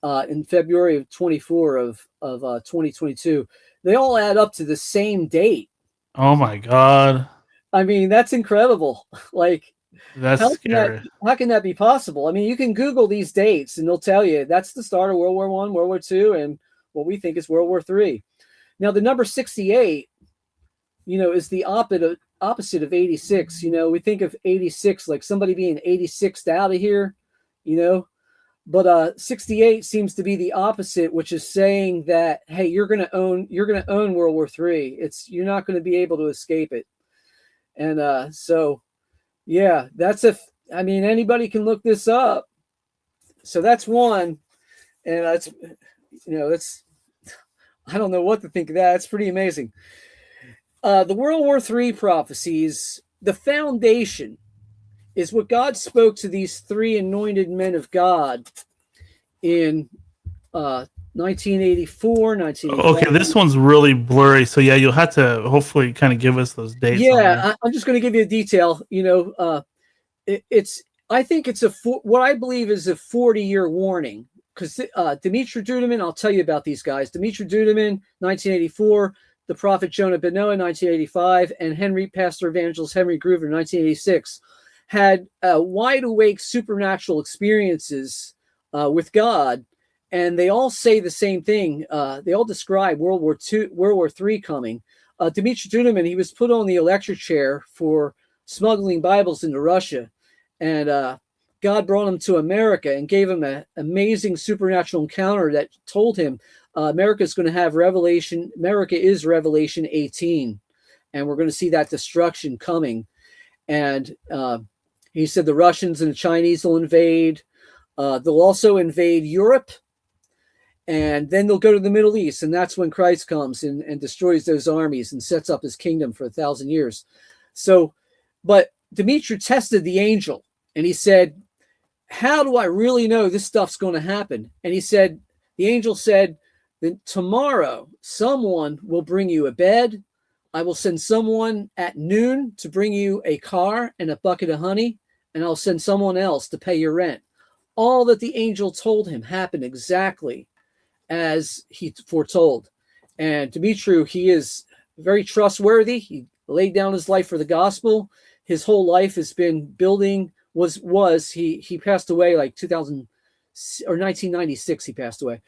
in February of 24 of 2022. They all add up to the same date. Oh my god, I mean, that's incredible. Like, that's scary. how can that be possible? I mean, you can Google these dates and they'll tell you that's the start of World War One, World War Two, and what we think is World War Three. Now, the number 68, is the opposite of 86. We think of 86 like somebody being 86th out of here, but 68 seems to be the opposite, which is saying that, hey, you're going to own World War III. You're not going to be able to escape it. And so yeah, anybody can look this up. So that's one, and that's I don't know what to think of that. It's pretty amazing. The World War III prophecies, the foundation is what God spoke to these three anointed men of God in 1984, 1985. Okay, this one's really blurry. So yeah, you'll have to hopefully kind of give us those dates. Yeah, I'm just going to give you a detail. I think it's what I believe is a 40-year warning, because Dimitri Duduman, I'll tell you about these guys. Dimitri Duduman, 1984, the prophet Jonah Benoah, 1985, and Pastor Evangelist Henry Groover, 1986, had wide awake supernatural experiences with God, and they all say the same thing. They all describe World War III coming. Dimitri Duduman, he was put on the electric chair for smuggling Bibles into Russia, and God brought him to America and gave him an amazing supernatural encounter that told him America is going to have Revelation. America is Revelation 18, and we're going to see that destruction coming. And he said the Russians and the Chinese will invade. They'll also invade Europe, and then they'll go to the Middle East, and that's when Christ comes and destroys those armies and sets up his kingdom for 1,000 years. So, but Dimitri tested the angel, and he said, how do I really know this stuff's going to happen? And the angel said, then tomorrow someone will bring you a bed. I will send someone at noon to bring you a car and a bucket of honey, and I'll send someone else to pay your rent. All that the angel told him happened exactly as he foretold. And Dimitri, he is very trustworthy. He laid down his life for the gospel. His whole life has been building. He passed away like 2000 or 1996. He passed away,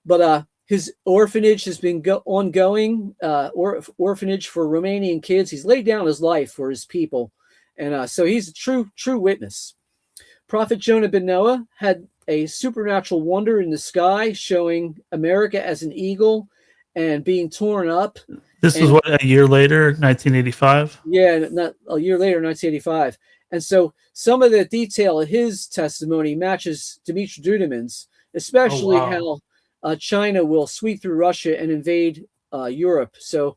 but His orphanage has been ongoing, orphanage for Romanian kids. He's laid down his life for his people. And so he's a true witness. Prophet Jonah ben Noah had a supernatural wonder in the sky showing America as an eagle and being torn up. This was what, a year later, 1985? Yeah, not a year later, 1985. And so some of the detail of his testimony matches Dimitri Duduman's, especially how China will sweep through Russia and invade Europe. So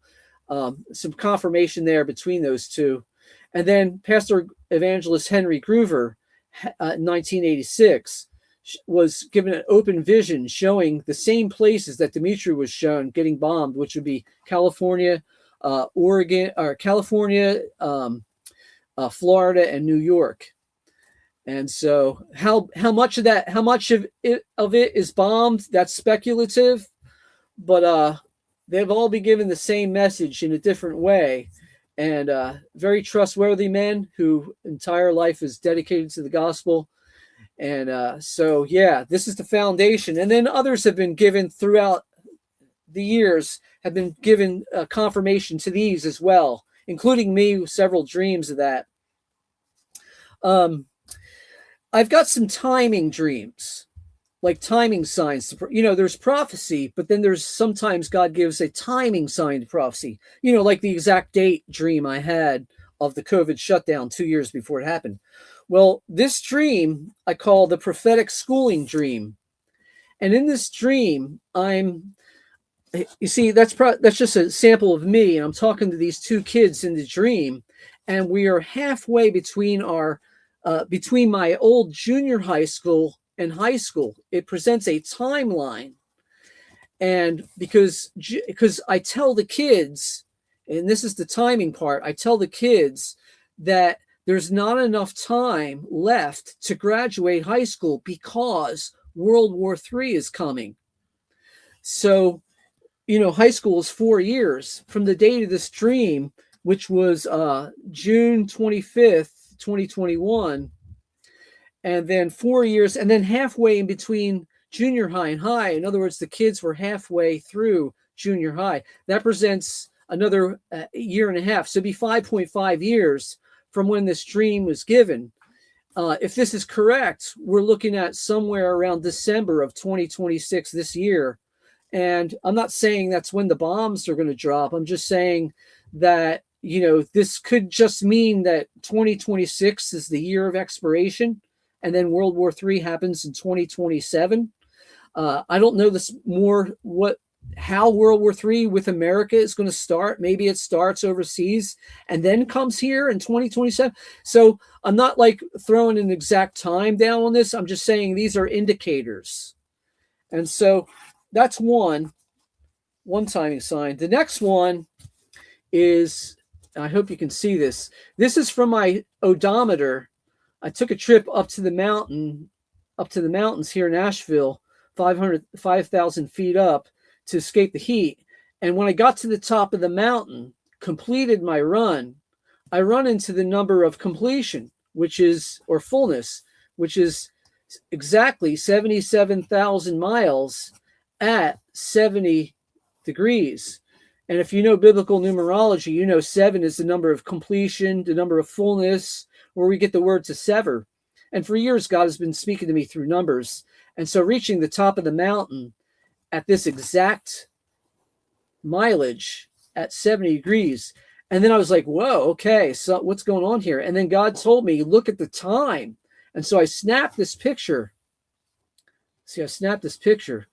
some confirmation there between those two. And then Pastor Evangelist Henry Groover, 1986, was given an open vision showing the same places that Dimitri was shown getting bombed, which would be California, Oregon, or California, Florida, and New York. And so how much of it is bombed, that's speculative, but they've all been given the same message in a different way. And very trustworthy men who entire life is dedicated to the gospel. And so, yeah, this is the foundation. And then others have been given throughout the years, have been given confirmation to these as well, including me, several dreams of that. I've got some timing dreams, like timing signs. There's prophecy, but then there's sometimes God gives a timing sign to prophecy, like the exact date dream I had of the COVID shutdown 2 years before it happened. Well, this dream I call the prophetic schooling dream. And in this dream, you see, that's just a sample of me. And I'm talking to these two kids in the dream. And we are halfway between between my old junior high school and high school. It presents a timeline. And because I tell the kids, and this is the timing part, I tell the kids that there's not enough time left to graduate high school because World War III is coming. So, high school is 4 years from the date of this dream, which was June 25th, 2021. And then 4 years, and then halfway in between junior high and high. In other words, the kids were halfway through junior high. That presents another year and a half. So it'd be 5.5 years from when this dream was given. If this is correct, we're looking at somewhere around December of 2026 this year. And I'm not saying that's when the bombs are going to drop. I'm just saying that, this could just mean that 2026 is the year of expiration, and then World War III happens in 2027. I don't know how World War III with America is going to start. Maybe it starts overseas and then comes here in 2027. So I'm not like throwing an exact time down on this. I'm just saying these are indicators. And so that's one timing sign. The next one is, I hope you can see this. This is from my odometer. I took a trip up to the mountains here in Asheville, 5,000 feet up, to escape the heat. And when I got to the top of the mountain, completed my run, I run into the number of completion, or fullness, which is exactly 77,000 miles at 70 degrees. And if you know biblical numerology, 7 is the number of completion, the number of fullness, where we get the word to sever. And for years, God has been speaking to me through numbers. And so reaching the top of the mountain at this exact mileage at 70 degrees. And then I was like, whoa, okay, so what's going on here? And then God told me, look at the time. And so I snapped this picture. See, I snapped this picture.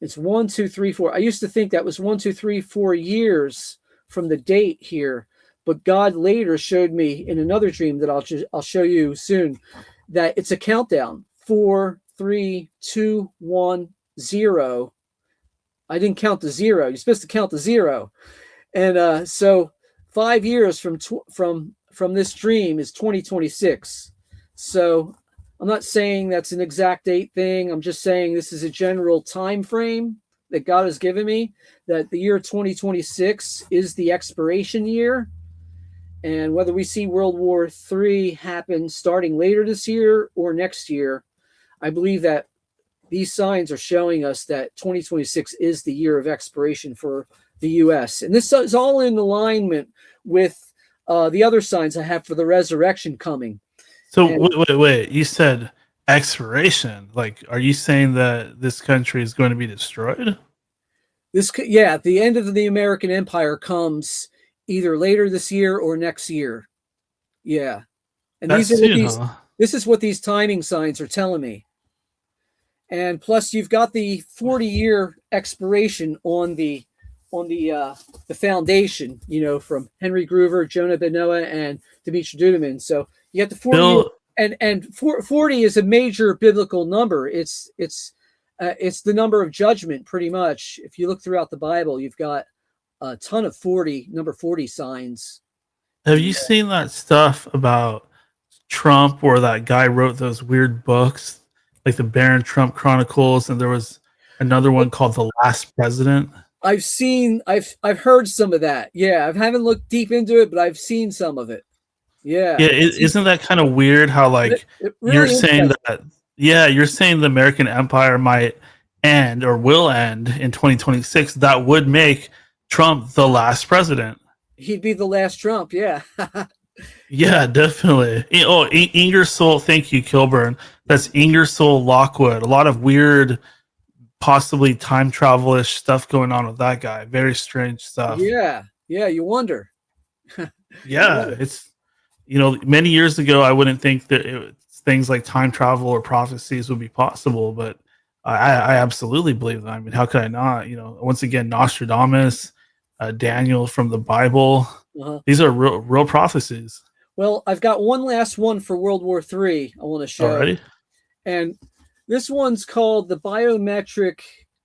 It's 1, 2, 3, 4. I used to think that was 1, 2, 3, 4 years from the date here. But God later showed me in another dream that I'll show you soon that it's a countdown. 4, 3, 2, 1, 0. I didn't count the 0. You're supposed to count the 0. And so 5 years from this dream is 2026. So I'm not saying that's an exact date thing. I'm just saying this is a general time frame that God has given me, that the year 2026 is the expiration year. And whether we see World War III happen starting later this year or next year, I believe that these signs are showing us that 2026 is the year of expiration for the U.S. And this is all in alignment with the other signs I have for the resurrection coming. So And wait. You said expiration. Like, are you saying that this country is going to be destroyed? the end of the American Empire comes either later this year or next year. Yeah. And That's soon, huh? this is what these timing signs are telling me. And plus you've got the 40-year expiration on the foundation, from Henry Groover, Jonah Benoah, and Dimitri Duduman. So you got the 40 Bill, and 40 is a major biblical number. It's the number of judgment, pretty much. If you look throughout the Bible, you've got a ton of number 40 signs. have you seen that stuff about Trump where that guy wrote those weird books, like the Baron Trump Chronicles, and there was another one called The Last President? I've heard some of that. Yeah, I haven't looked deep into it, but I've seen some of it. Yeah. Yeah, isn't that kind of weird how, like, It really you're is saying like- that, yeah, you're saying the American Empire might end or will end in 2026. That would make Trump the last president. He'd be the last Trump. Yeah. Yeah, definitely. Oh, Ingersoll, thank you, Kilburn. That's Ingersoll Lockwood. A lot of weird, possibly time travel-ish stuff going on with that guy. Very strange stuff. Yeah. You wonder. Yeah, it's, many years ago, I wouldn't think that things like time travel or prophecies would be possible, but I absolutely believe that. I mean, how could I not? Once again, Nostradamus, Daniel from the Bible. Uh-huh. These are real prophecies. Well, I've got one last one for World War III I want to show. Already? And this one's called the biometric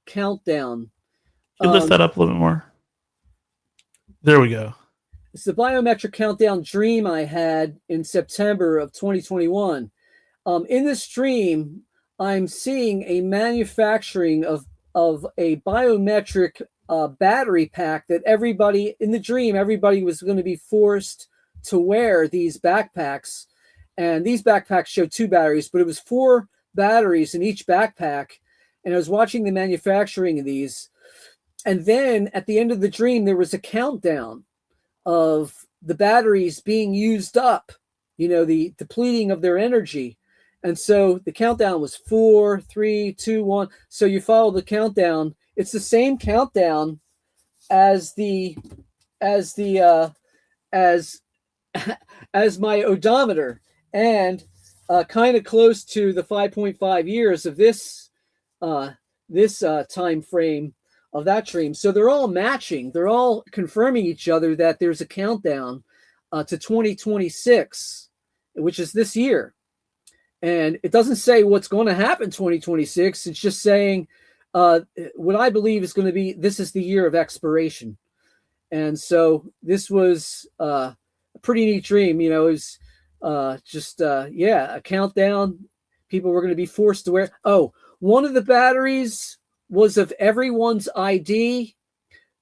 countdown. Can you lift that up a little bit more? There we go. It's the biometric countdown dream I had in September of 2021. In this dream, I'm seeing a manufacturing of a biometric battery pack that everybody was going to be forced to wear these backpacks. And these backpacks show 2 batteries, but it was 4 batteries in each backpack. And I was watching the manufacturing of these. And then at the end of the dream, there was a countdown of the batteries being used up, the depleting of their energy. And so the countdown was 4, 3, 2, 1. So you follow the countdown. It's the same countdown as as my odometer, and kind of close to the 5.5 years of this time frame of that dream. So they're all matching. They're all confirming each other that there's a countdown to 2026, which is this year. And it doesn't say what's going to happen 2026. It's just saying what I believe is going to be, this is the year of expiration. And so this was a pretty neat dream. It was a countdown. People were going to be forced to wear. Oh, one of the batteries was of everyone's ID.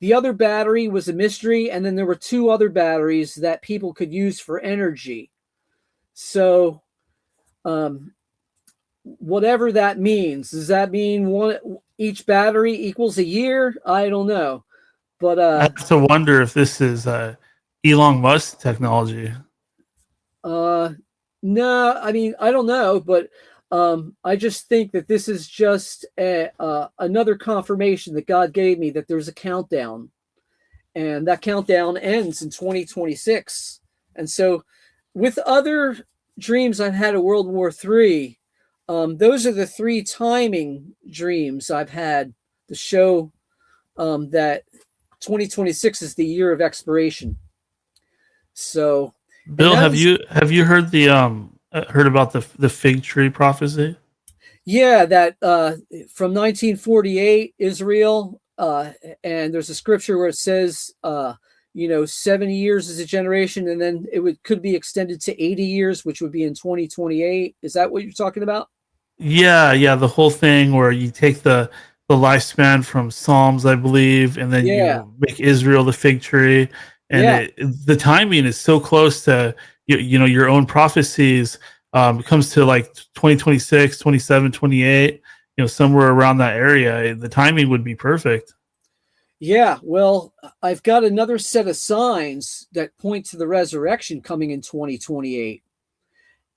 The other battery was a mystery. And then there were 2 other batteries that people could use for energy. So whatever that means, does that mean each battery equals a year? I don't know. But I have to wonder if this is Elon Musk technology. No, I mean, I don't know, but I just think that this is just another confirmation that God gave me that there's a countdown, and that countdown ends in 2026. And so with other dreams I've had of World War III, those are the 3 timing dreams I've had to show that 2026 is the year of expiration. So, Bill, have you heard heard about the fig tree prophecy? Yeah, that from 1948 Israel, and there's a scripture where it says 70 years is a generation, and then could be extended to 80 years, which would be in 2028. Is that what you're talking about? Yeah, the whole thing where you take the lifespan from Psalms, I believe, and then you make Israel the fig tree, and the timing is so close to your own prophecies. It comes to like 2026, 27, 28, somewhere around that area, the timing would be perfect. Yeah, well, I've got another set of signs that point to the resurrection coming in 2028.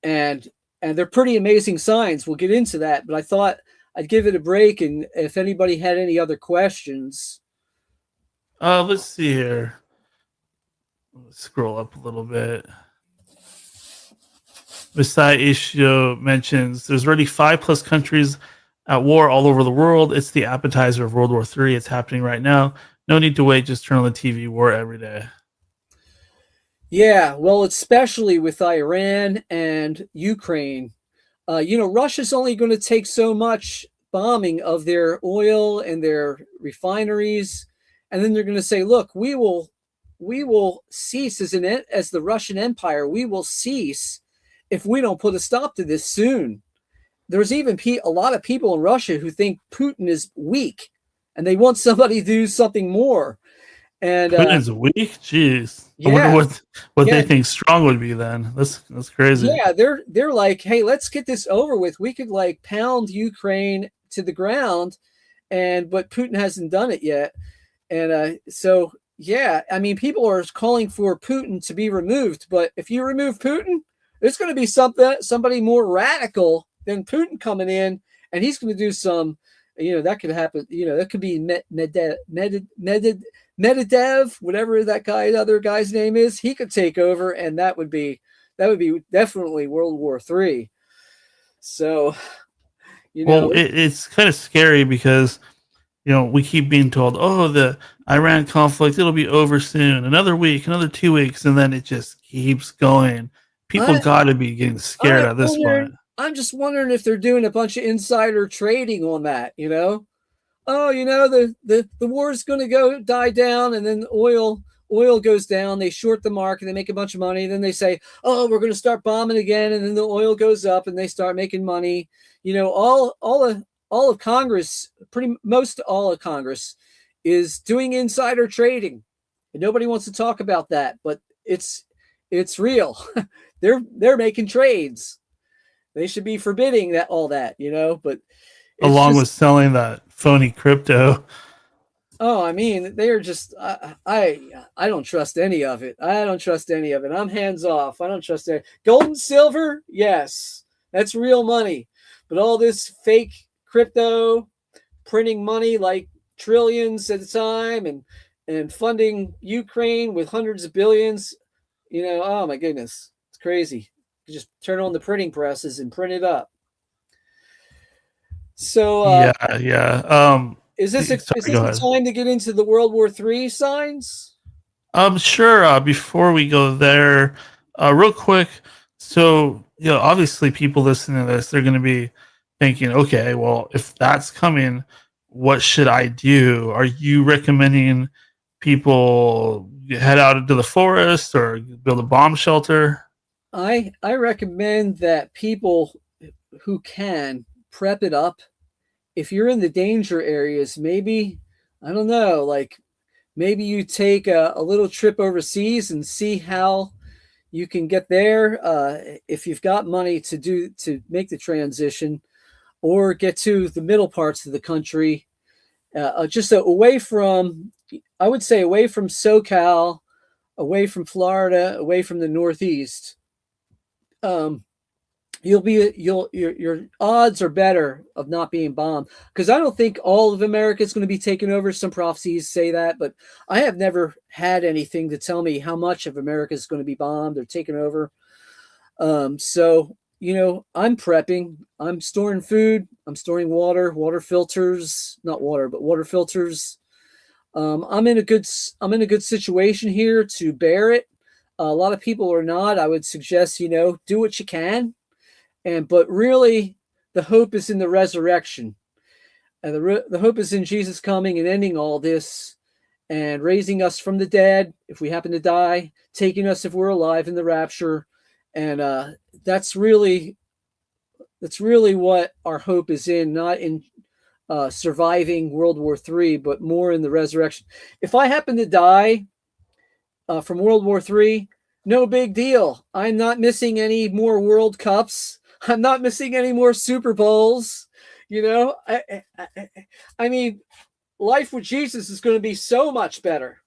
And they're pretty amazing signs. We'll get into that, but I thought I'd give it a break, and if anybody had any other questions. Let's see here. Let's scroll up a little bit. Messiah Ishio mentions there's already 5+ countries at war all over the world. It's the appetizer of World War III. It's happening right now. No need to wait. Just turn on the TV. War every day. Yeah, well, especially with Iran and Ukraine. Russia's only going to take so much bombing of their oil and their refineries, and then they're going to say, "Look, we will cease as the Russian Empire. We will cease if we don't put a stop to this soon." There's even a lot of people in Russia who think Putin is weak, and they want somebody to do something more. And Putin's weak. Jeez, I yeah, wonder what yeah, they think strong would be. Then that's crazy. yeah, they're like, hey, let's get this over with. We could like pound Ukraine to the ground, but Putin hasn't done it yet. And so yeah, I mean, people are calling for Putin to be removed, but if you remove Putin, there's going to be somebody more radical than Putin coming in, and he's going to do some. That could happen. That could be Medvedev, whatever that other guy's name is. He could take over, and that would be definitely World War III. So, Well, it's kind of scary because we keep being told, "Oh, the Iran conflict, it'll be over soon. Another week, another 2 weeks," and then it just keeps going. People got to be getting scared at this point. I'm just wondering if they're doing a bunch of insider trading on that. Oh, the war is going to die down, and then oil goes down. They short the market, they make a bunch of money. Then they say, "Oh, we're going to start bombing again," and then the oil goes up, and they start making money. All of Congress, most all of Congress, is doing insider trading, and nobody wants to talk about that, but it's real. They're making trades. They should be forbidding all that, but along with selling that phony crypto. Oh, I mean, they are just I don't trust any of it. I'm hands off. I don't trust it. Gold and silver, yes, that's real money. But all this fake crypto, printing money like trillions at a time, and funding Ukraine with hundreds of billions, oh my goodness, it's crazy. You just turn on the printing presses and print it up. So yeah. Is this the time to get into the World War III signs? Sure. Before we go there, real quick. So, obviously people listening to this, they're going to be thinking, okay, well, if that's coming, what should I do? Are you recommending people head out into the forest or build a bomb shelter? I recommend that people who can prep it up. If you're in the danger areas, maybe, I don't know, like maybe you take a little trip overseas and see how you can get there. If you've got money to make the transition, or get to the middle parts of the country, just away from, I would say, away from SoCal, away from Florida, away from the Northeast. Your odds are better of not being bombed, because I don't think all of America is going to be taken over. Some prophecies say that, but I have never had anything to tell me how much of America is going to be bombed or taken over. So I'm prepping. I'm storing food. I'm storing water filters, not water, but water filters. I'm in a good situation here to bear it. A lot of people are not. I would suggest do what you can. But really, the hope is in the resurrection, and the hope is in Jesus coming and ending all this, and raising us from the dead if we happen to die, taking us if we're alive in the rapture, and that's really what our hope is in, not in surviving World War III, but more in the resurrection. If I happen to die from World War III, no big deal. I'm not missing any more World Cups. I'm not missing any more Super Bowls. You know, I mean, life with Jesus is going to be so much better.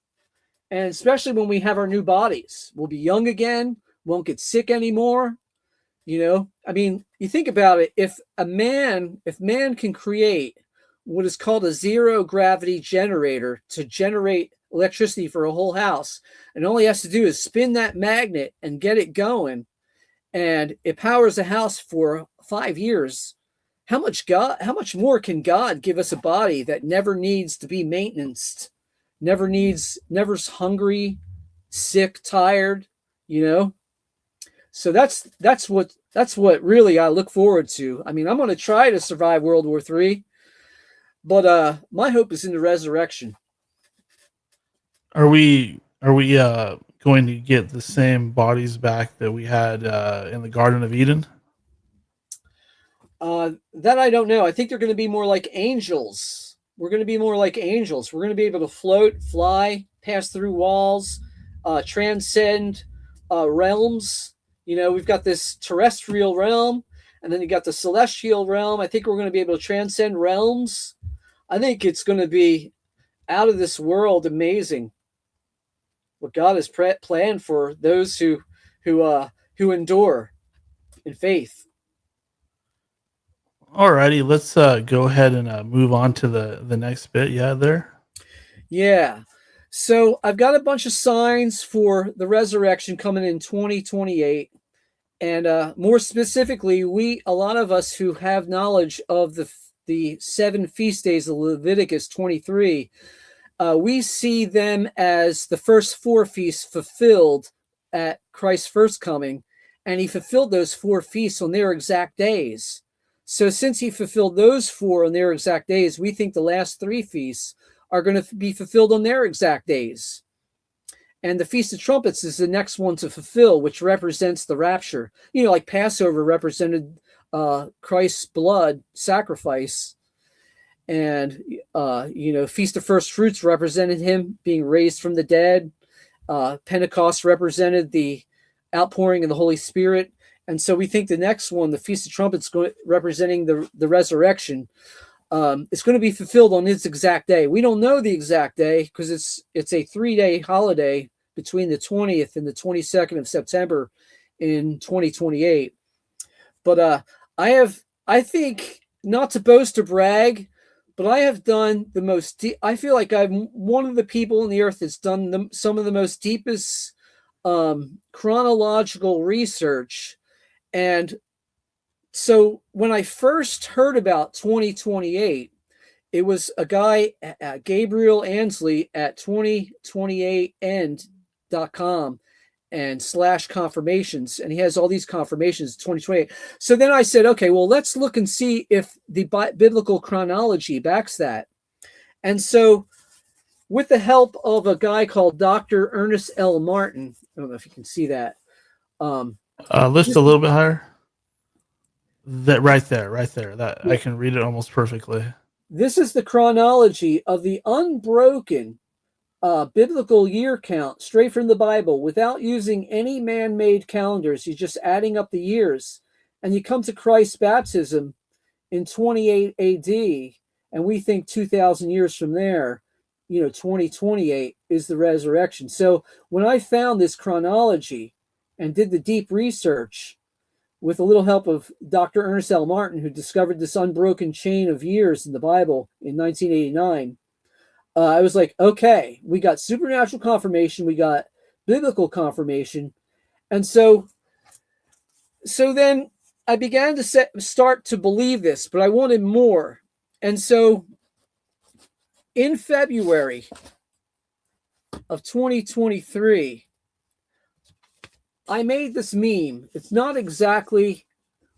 And especially when we have our new bodies, we'll be young again, won't get sick anymore. You know, I mean, you think about it. If man can create what is called a zero gravity generator to generate electricity for a whole house, and all he has to do is spin that magnet and get it going, and it powers a house for 5 years. How much more can God give us a body that never needs to be maintained, never's hungry, sick, tired, you know? So that's what really I look forward to. I mean, I'm going to try to survive World War III, but my hope is in the resurrection. Are we going to get the same bodies back that we had in the Garden of Eden? That I don't know. I think they're going to be more like angels. We're going to be more like angels. We're going to be able to float, fly, pass through walls, transcend realms. You know, we've got this terrestrial realm, and then you got the celestial realm. I think we're going to be able to transcend realms. I think it's going to be out of this world amazing what God has planned for those who endure in faith. Alrighty, let's go ahead and move on to the next bit. Yeah, there. Yeah. So I've got a bunch of signs for the resurrection coming in 2028. And more specifically, a lot of us who have knowledge of the 7 feast days of Leviticus 23, we see them as the first 4 feasts fulfilled at Christ's first coming, and he fulfilled those 4 feasts on their exact days. So since he fulfilled those 4 on their exact days, we think the last 3 feasts are going to be fulfilled on their exact days. And the Feast of Trumpets is the next one to fulfill, which represents the rapture. You know, like Passover represented Christ's blood sacrifice. And, Feast of First Fruits represented him being raised from the dead. Pentecost represented the outpouring of the Holy Spirit. And so we think the next one, the Feast of Trumpets, representing the resurrection, it's going to be fulfilled on its exact day. We don't know the exact day because it's a 3-day holiday between the 20th and the 22nd of September in 2028. But I think, not to boast or brag, but I have done the most. I feel like I'm one of the people on the earth that's done some of the most deepest chronological research. And so when I first heard about 2028, it was a guy, Gabriel Ansley, at 2028end.com and /confirmations. And he has all these confirmations, 2028. So then I said, okay, well, let's look and see if the biblical chronology backs that. And so with the help of a guy called Dr. Ernest L. Martin, I don't know if you can see that. List a little bit higher. That right there. That yeah. I can read it almost perfectly. This is the chronology of the unbroken biblical year count straight from the Bible without using any man-made calendars. You're just adding up the years. And you come to Christ's baptism in 28 AD, and we think 2,000 years from there, 2028 is the resurrection. So when I found this chronology and did the deep research, with a little help of Dr. Ernest L. Martin, who discovered this unbroken chain of years in the Bible in 1989, I was like, okay, we got supernatural confirmation, we got biblical confirmation. And so then I began to start to believe this, but I wanted more. And so in February of 2023, I made this meme. It's not exactly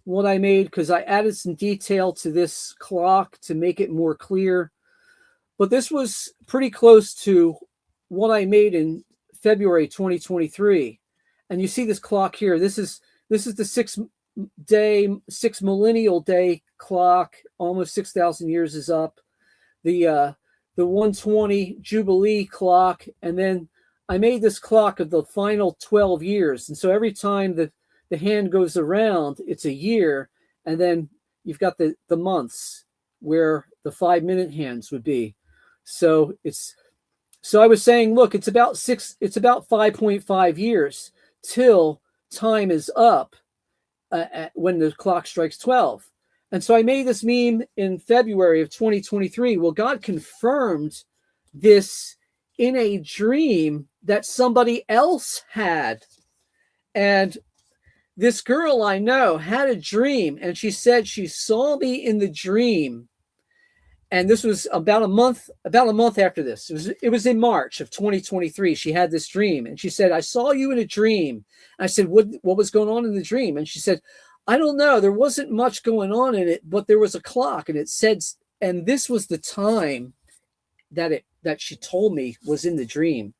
what I made because I added some detail to this clock to make it more clear. But this was pretty close to what I made in February 2023. And you see this clock here. This is the 6 millennial day clock. Almost 6,000 years is up. The 120 Jubilee clock, and then I made this clock of the final 12 years. And so every time the hand goes around, it's a year. And then you've got the months. where the 5-minute hands would be. So I was saying, look, it's about 5.5 years till time is up when the clock strikes 12. And so I made this meme in February of 2023. Well, God confirmed this in a dream that somebody else had. And this girl I know had a dream, and she said she saw me in the dream. And this was about a month after this. It was in March of 2023. She had this dream, and she said, I saw you in a dream. I said, what was going on in the dream? And she said, I don't know. There wasn't much going on in it, but there was a clock, and it said, and this was the time that she told me was in the dream.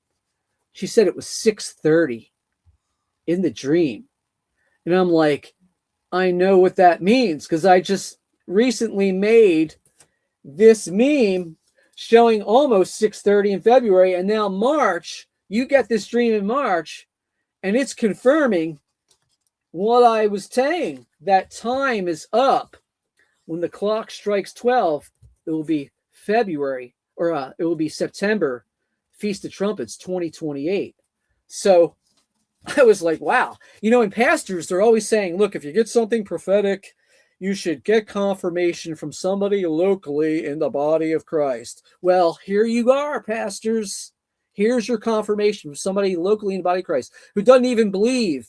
She said it was 6:30 in the dream. And I'm like, I know what that means, because I just recently made this meme showing almost 6:30 in February, and now March, you get this dream in March, and it's confirming what I was saying, that time is up. When the clock strikes 12, it will be February, or it will be September, Feast of Trumpets 2028. So I was like, wow. And pastors, they're always saying, look, if you get something prophetic, you should get confirmation from somebody locally in the body of Christ. Well, here you are, pastors. Here's your confirmation from somebody locally in the body of Christ who doesn't even believe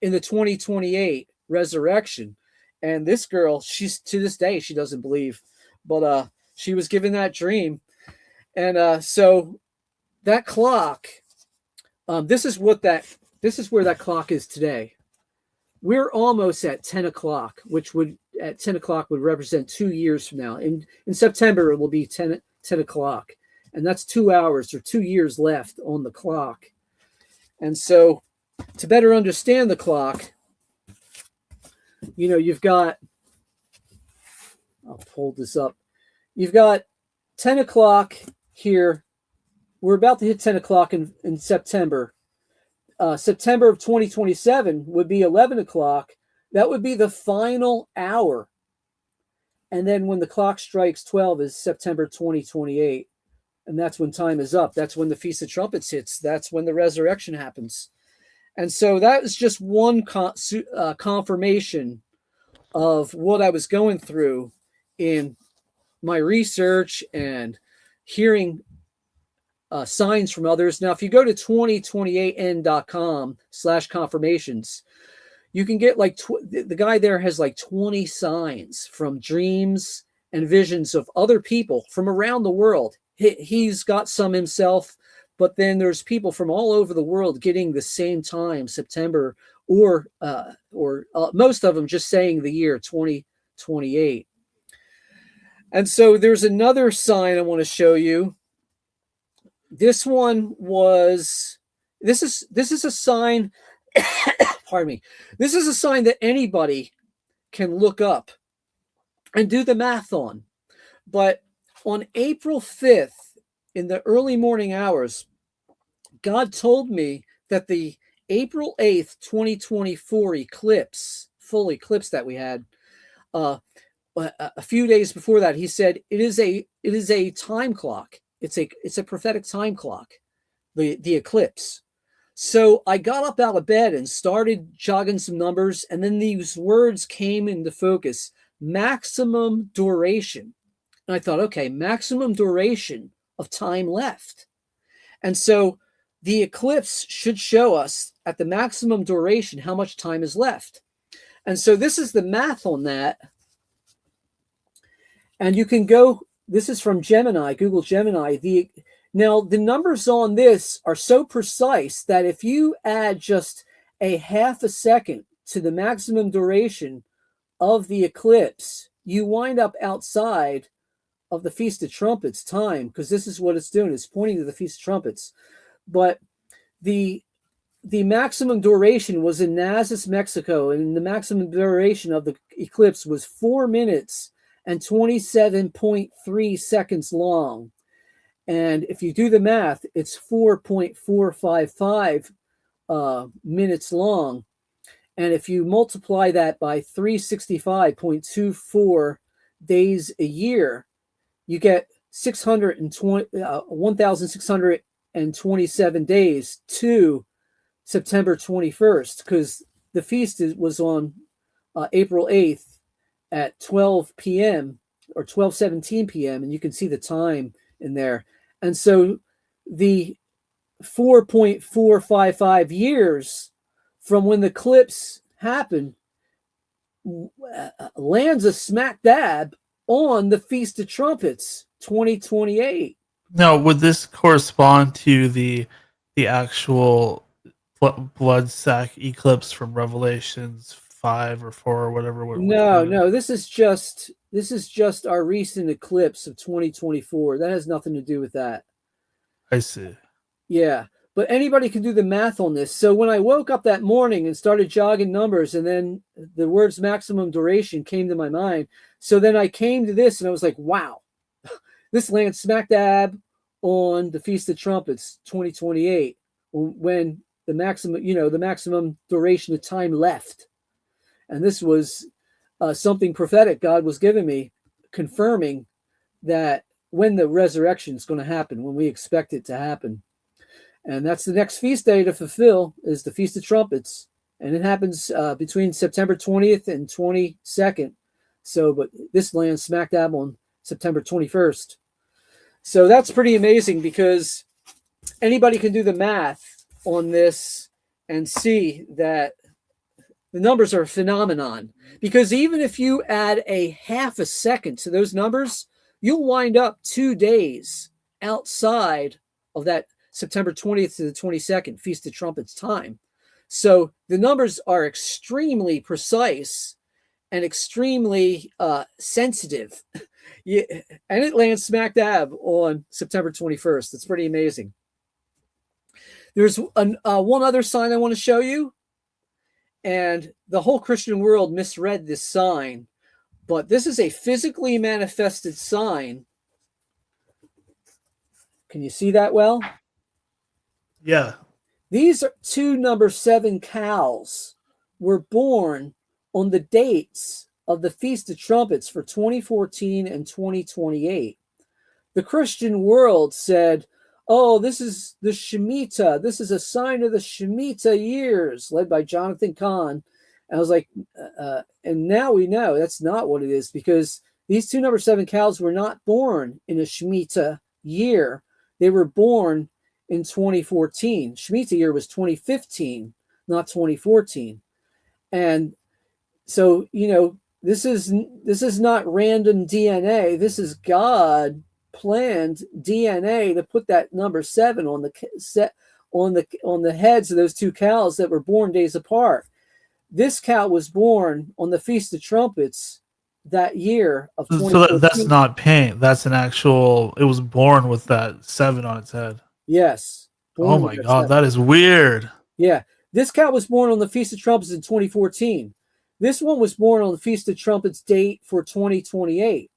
in the 2028 resurrection. And this girl, she's to this day, she doesn't believe, but she was given that dream. And so that clock, this is where that clock is today. We're almost at 10 o'clock, which would represent 2 years from now. In September, it will be 10 o'clock. And that's 2 hours or 2 years left on the clock. And so to better understand the clock, you've got, I'll pull this up. You've got 10 o'clock here. We're about to hit 10 o'clock in September. September of 2027 would be 11 o'clock. That would be the final hour. And then when the clock strikes 12 is September 2028. And that's when time is up. That's when the Feast of Trumpets hits. That's when the resurrection happens. And so that is just one confirmation of what I was going through in my research and hearing signs from others. Now, if you go to 2028n.com/confirmations, you can get the guy there has 20 signs from dreams and visions of other people from around the world. He's got some himself, but then there's people from all over the world getting the same time, September, or most of them just saying the year 2028. And so there's another sign I want to show you. This is a sign, pardon me. This is a sign that anybody can look up and do the math on. But on April 5th, in the early morning hours, God told me that the April 8th, 2024 full eclipse that we had, a few days before that, he said it is a time clock. It's a prophetic time clock, the eclipse. So I got up out of bed and started jogging some numbers, and then these words came into focus: maximum duration. And I thought, okay, maximum duration of time left. And so the eclipse should show us at the maximum duration how much time is left. And so this is the math on that. And you can go, this is from Gemini, Google Gemini. Now, the numbers on this are so precise that if you add just a half a second to the maximum duration of the eclipse, you wind up outside of the Feast of Trumpets time, because this is what it's doing. It's pointing to the Feast of Trumpets. But the maximum duration was in Nazas, Mexico, and the maximum duration of the eclipse was 4 minutes and 27.3 seconds long. And if you do the math, it's 4.455 minutes long. And if you multiply that by 365.24 days a year, you get 1,627 days to September 21st, because the feast was on April 8th at 12 p.m. or 12:17 p.m. and you can see the time in there. And so the 4.455 years from when the eclipse happened lands a smack dab on the Feast of Trumpets 2028. Now, would this correspond to the actual blood sac eclipse from Revelations 5 or 4 or whatever? No, this is just our recent eclipse of 2024. That has nothing to do with that. I see. Yeah, but anybody can do the math on this. So when I woke up that morning and started jogging numbers, and then the words maximum duration came to my mind. So then I came to this and I was like, wow, this lands smack dab on the Feast of Trumpets 2028, when the maximum duration of time left. And this was something prophetic God was giving me, confirming that when the resurrection is going to happen, when we expect it to happen. And that's the next feast day to fulfill, is the Feast of Trumpets. And it happens between September 20th and 22nd. So, but this lands smack dab on September 21st. So that's pretty amazing, because anybody can do the math on this and see that the numbers are a phenomenon. Because even if you add a half a second to those numbers, you'll wind up 2 days outside of that September 20th to the 22nd Feast of Trumpets time. So the numbers are extremely precise and extremely sensitive. Yeah, and it lands smack dab on September 21st. It's pretty amazing. There's one other sign I want to show you. And the whole Christian world misread this sign. But this is a physically manifested sign. Can you see that well? Yeah. These are two number 7 cows were born on the dates of the Feast of Trumpets for 2014 and 2028. The Christian world said, oh, this is the Shemitah. This is a sign of the Shemitah years, led by Jonathan Cahn. And I was like, and now we know that's not what it is, because these two number 7 cows were not born in a Shemitah year. They were born in 2014. Shemitah year was 2015, not 2014. And so, this is not random DNA. This is God planned DNA to put that number 7 on the heads of those two cows that were born days apart. This cow was born on the Feast of Trumpets that year of 2014. So that's not paint. That's an actual. It was born with that 7 on its head. Yes. Oh my God, that is weird. Yeah. This cow was born on the Feast of Trumpets in 2014. This one was born on the Feast of Trumpets date for 2028.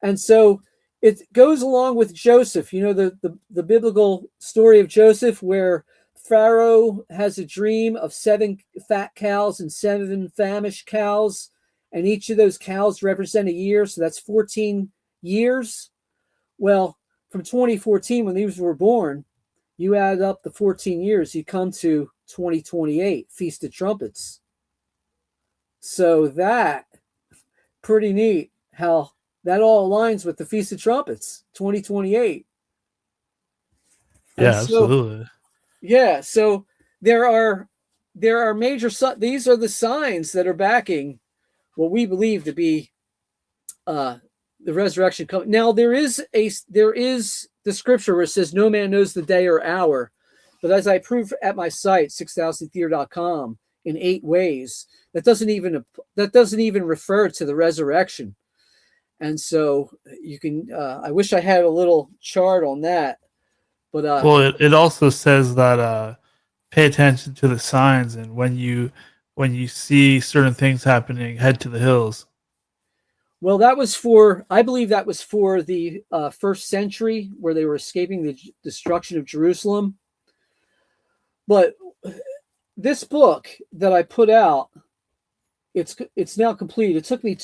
And so it goes along with Joseph, the biblical story of Joseph, where Pharaoh has a dream of 7 fat cows and 7 famished cows, and each of those cows represent a year. So that's 14 years. Well, from 2014, when these were born, you add up the 14 years, you come to 2028, Feast of Trumpets. So that, pretty neat how that all aligns with the Feast of Trumpets, 2028. Yeah, absolutely. Yeah, so there are major, these are the signs that are backing what we believe to be the resurrection coming. Now there is the scripture where it says no man knows the day or hour, but as I prove at my site 6000theater.com in 8 ways, that doesn't even refer to the resurrection. And so you can I wish I had a little chart on that, but well, it also says that pay attention to the signs, and when you see certain things happening, head to the hills. Well, I believe that was for the first century, where they were escaping the destruction of Jerusalem. But this book that I put out it's now complete. It took me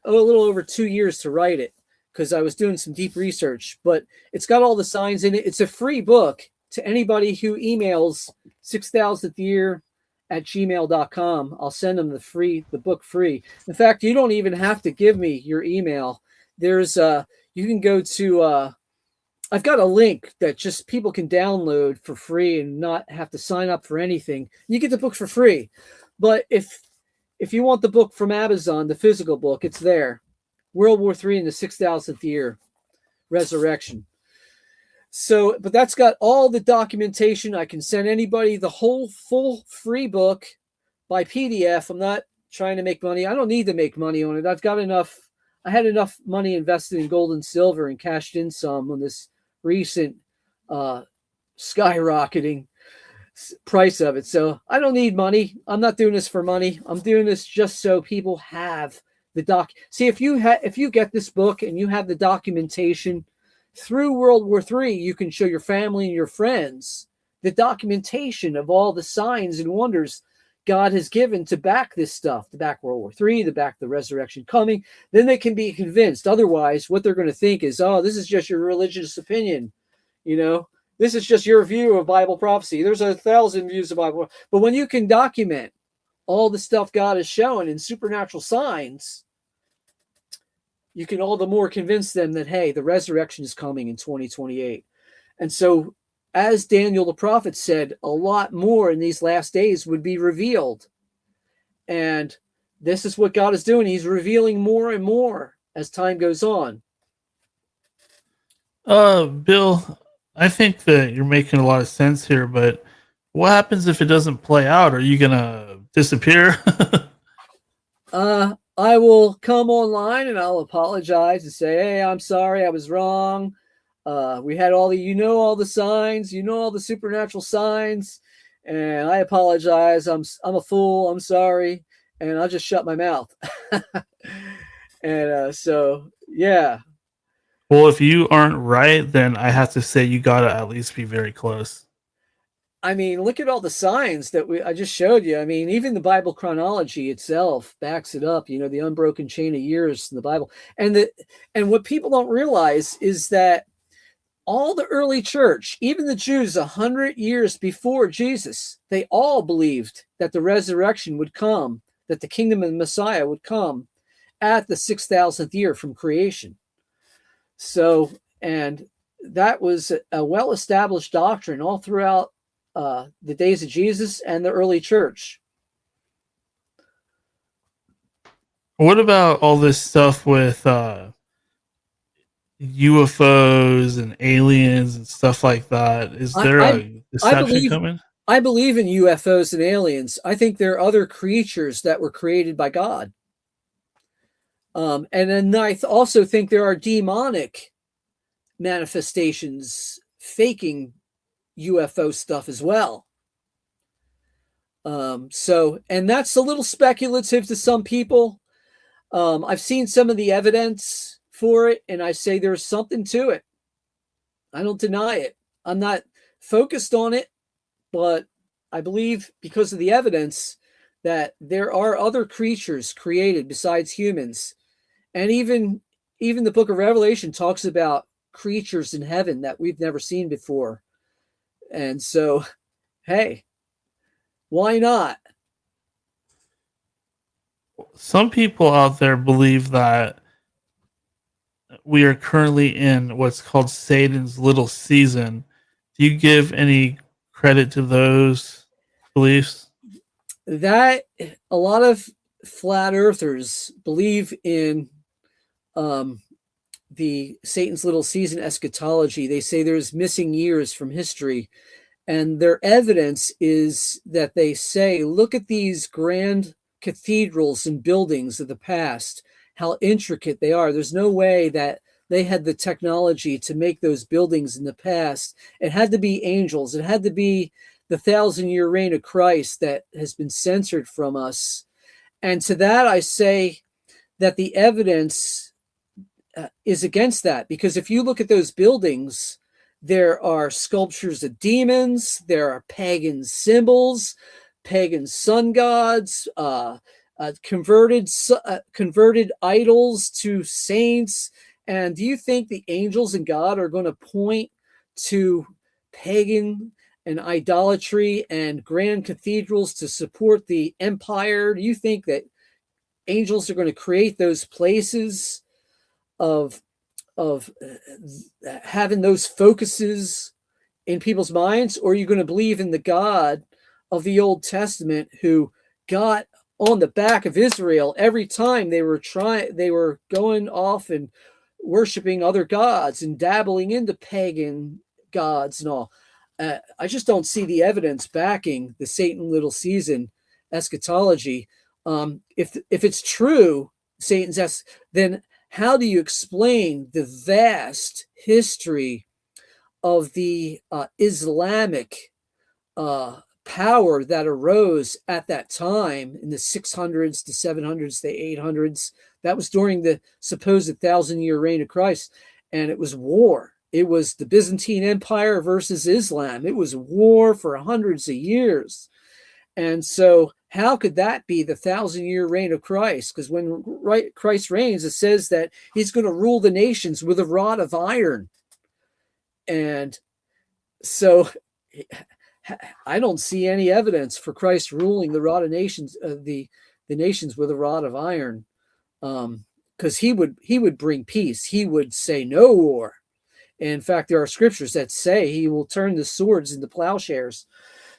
a little over 2 years to write it because I was doing some deep research, but it's got all the signs in it. It's a free book to anybody who emails 6000th year at gmail.com. I'll send them the book free. In fact, you don't even have to give me your email. There's you can go to I've got a link that just people can download for free and not have to sign up for anything. You get the book for free. But if you want the book from Amazon, the physical book, it's there. World War III in the 6000th year, Resurrection. So, but that's got all the documentation. I can send anybody the whole full free book by PDF. I'm not trying to make money. I don't need to make money on it. I've got enough. I had enough money invested in gold and silver and cashed in some on this recent skyrocketing price of it. So I don't need money. I'm not doing this for money. I'm doing this just so people have the doc. See, if you get this book and you have the documentation through World War III, you can show your family and your friends the documentation of all the signs and wonders God has given to back this stuff, to back World War III, to back the resurrection coming. Then they can be convinced. Otherwise, what they're going to think is, oh, this is just your religious opinion. This is just your view of Bible prophecy. There's 1,000 views of Bible. But when you can document all the stuff God is showing in supernatural signs, you can all the more convince them that, hey, the resurrection is coming in 2028. And so, as Daniel the prophet said, a lot more in these last days would be revealed. And this is what God is doing. He's revealing more and more as time goes on. Bill, I think that you're making a lot of sense here, but what happens if it doesn't play out? Are you gonna disappear? I will come online and I'll apologize and say, hey, I'm sorry, I was wrong. We had all the signs, all the supernatural signs, and I apologize. I'm a fool. I'm sorry. And I'll just shut my mouth. And so, yeah. Well, if you aren't right, then I have to say you gotta at least be very close. I mean, look at all the signs that I just showed you. I mean, even the Bible chronology itself backs it up. The unbroken chain of years in the Bible, and what people don't realize is that all the early church, even the Jews 100 years before Jesus, they all believed that the resurrection would come, that the kingdom of the Messiah would come at the 6000th year from creation. So, and that was a well-established doctrine all throughout the days of Jesus and the early church. What about all this stuff with UFOs and aliens and stuff like that? Is there a deception coming? I believe in UFOs and aliens. I think there are other creatures that were created by God. And then I also think there are demonic manifestations faking UFO stuff as well. And that's a little speculative to some people. I've seen some of the evidence for it, and I say there's something to it. I don't deny it. I'm not focused on it, but I believe because of the evidence that there are other creatures created besides humans. And even the book of Revelation talks about creatures in heaven that we've never seen before. And so, hey, why not? Some people out there believe that we are currently in what's called Satan's little season. Do you give any credit to those beliefs? That a lot of flat earthers believe in the Satan's little season eschatology. They say there's missing years from history. And their evidence is that they say, look at these grand cathedrals and buildings of the past, how intricate they are. There's no way that they had the technology to make those buildings in the past. It had to be angels. It had to be the 1,000-year reign of Christ that has been censored from us. And to that, I say that the evidence is against that. Because if you look at those buildings, there are sculptures of demons. There are pagan symbols, pagan sun gods, converted idols to saints. And do you think the angels and God are going to point to pagan and idolatry and grand cathedrals to support the empire? Do you think that angels are going to create those places of having those focuses in people's minds, or are you going to believe in the God of the Old Testament who got on the back of Israel every time they were going off and worshiping other gods and dabbling into pagan gods and all? I just don't see the evidence backing the Satan little season eschatology. If it's true, then how do you explain the vast history of the Islamic power that arose at that time in the 600s, the 700s, the 800s? That was during the supposed 1,000-year reign of Christ, and it was war. It was the Byzantine Empire versus Islam. It was war for hundreds of years. And so how could that be the 1,000-year reign of Christ? Because when Christ reigns, it says that he's going to rule the nations with a rod of iron. And so I don't see any evidence for Christ ruling the rod of nations, the nations with a rod of iron, because he would bring peace. He would say no war. In fact, there are scriptures that say he will turn the swords into plowshares.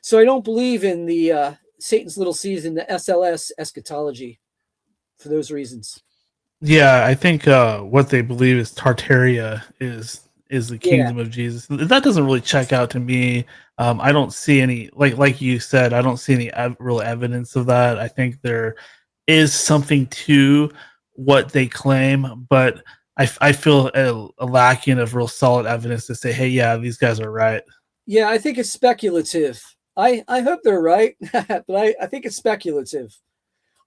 So I don't believe in the Satan's little season, the SLS eschatology, for those reasons. Yeah, I think what they believe is Tartaria is the kingdom of Jesus. That doesn't really check out to me. I don't see any, like you said, I don't see any real evidence of that. I think there is something to what they claim, but I feel a lacking of real solid evidence to say, hey, yeah, these guys are right. Yeah, I think it's speculative. I hope they're right, but I think it's speculative.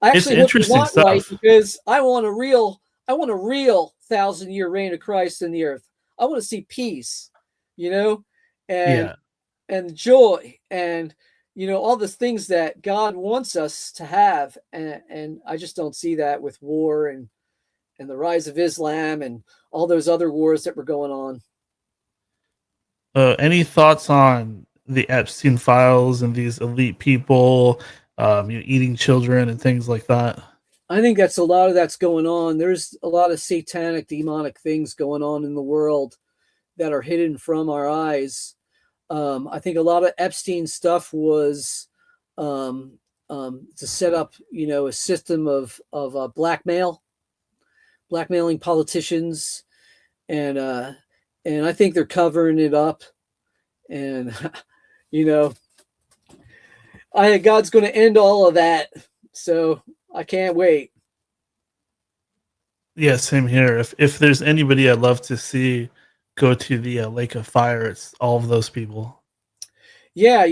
I actually hope they're not right, because I want a real 1,000-year reign of Christ in the earth. I want to see peace, and joy, and all the things that God wants us to have, and I just don't see that with war and the rise of Islam and all those other wars that were going on. Any thoughts on the Epstein files and these elite people, eating children and things like that? I think that's a lot of that's going on. There's a lot of satanic, demonic things going on in the world that are hidden from our eyes. I think a lot of Epstein stuff was to set up, a system of blackmailing politicians, and I think they're covering it up. And God's going to end all of that, so I can't wait. Yeah, same here. If there's anybody I'd love to see go to the lake of fire, it's all of those people. Yeah,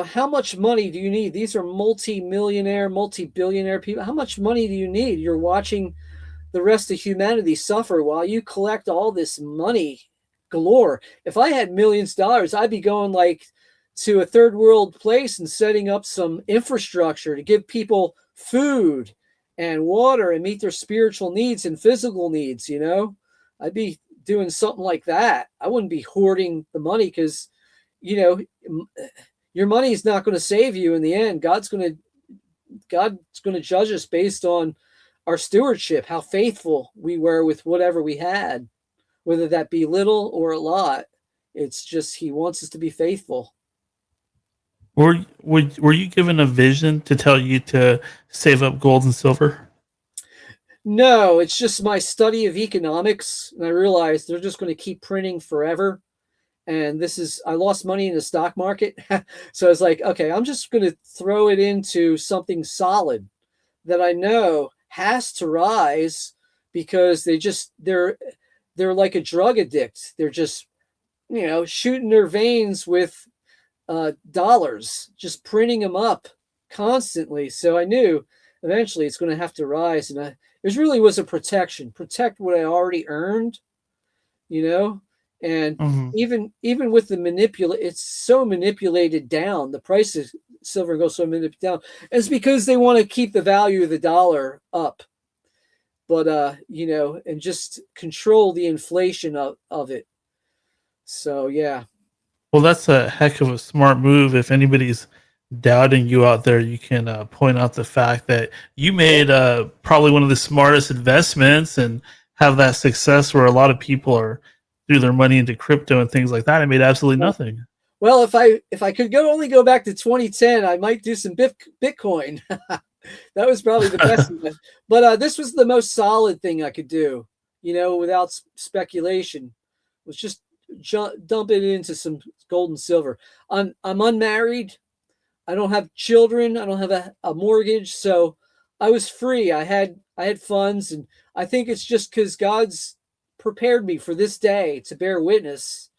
how much money do you need? These are multi-millionaire, multi-billionaire people. How much money do you need? You're watching the rest of humanity suffer while you collect all this money galore. If I had millions of dollars, I'd be going to a third world place and setting up some infrastructure to give people food and water and meet their spiritual needs and physical needs. I'd be doing something like that. I wouldn't be hoarding the money, because your money is not going to save you in the end. God's going to judge us based on our stewardship, how faithful we were with whatever we had, whether that be little or a lot. It's just he wants us to be faithful. Were you given a vision to tell you to save up gold and silver? No, it's just my study of economics, and I realized they're just going to keep printing forever. And I lost money in the stock market. So I was like, okay, I'm just going to throw it into something solid that I know has to rise, because they're like a drug addict. They're just, shooting their veins with dollars, just printing them up constantly. So I knew eventually it's going to have to rise. And it really was a protect what I already earned, and even with the it's so manipulated down. The price is silver and gold, so many down. It's because they want to keep the value of the dollar up, but and just control the inflation of it. So yeah. Well, that's a heck of a smart move. If anybody's doubting you out there, you can point out the fact that you made probably one of the smartest investments and have that success where a lot of people are threw their money into crypto and things like that and made absolutely nothing. Well, if I could only go back to 2010, I might do some Bitcoin. That was probably the best. But this was the most solid thing I could do, without speculation. Was just dump it into some gold and silver. I'm unmarried. I don't have children. I don't have a mortgage, so I was free. I had funds, and I think it's just because God's prepared me for this day to bear witness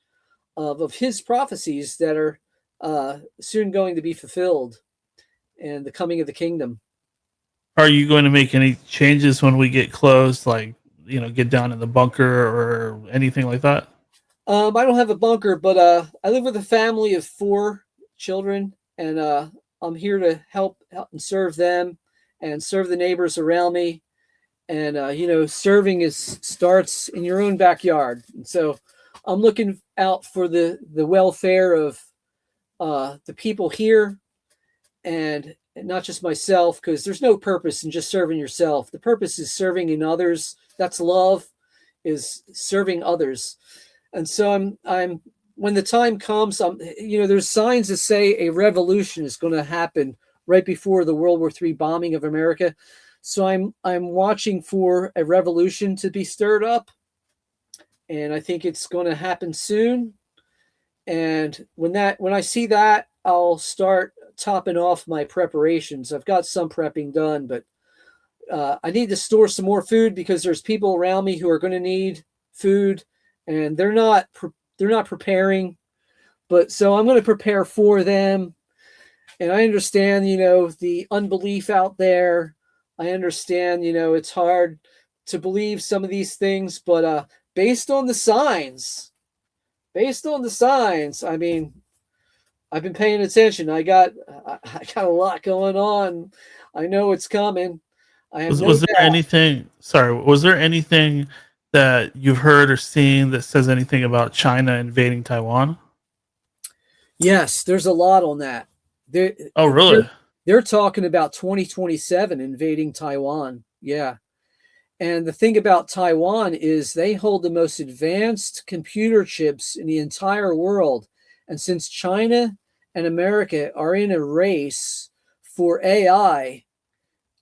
of His prophecies that are soon going to be fulfilled, and the coming of the kingdom. Are you going to make any changes when we get close, like get down in the bunker or anything like that? I don't have a bunker, but I live with a family of 4 children, and I'm here to help and serve them and serve the neighbors around me. And serving starts in your own backyard. And so I'm looking out for the welfare of the people here, and not just myself, because there's no purpose in just serving yourself. The purpose is serving in others. That's love, is serving others. And so I'm when the time comes, there's signs that say a revolution is going to happen right before the World War III bombing of America. So I'm watching for a revolution to be stirred up, and I think it's going to happen soon. And when I see that, I'll start topping off my preparations. I've got some prepping done, but I need to store some more food because there's people around me who are going to need food, and they're not preparing. But so I'm going to prepare for them. And I understand, the unbelief out there. I understand, it's hard to believe some of these things, but based on the signs, I mean, I've been paying attention. I got a lot going on. I know it's coming. Was there anything? Sorry, was there anything that you've heard or seen that says anything about China invading Taiwan? Yes, there's a lot on that. Oh, really? They're talking about 2027 invading Taiwan. Yeah. And the thing about Taiwan is they hold the most advanced computer chips in the entire world. And since China and America are in a race for AI,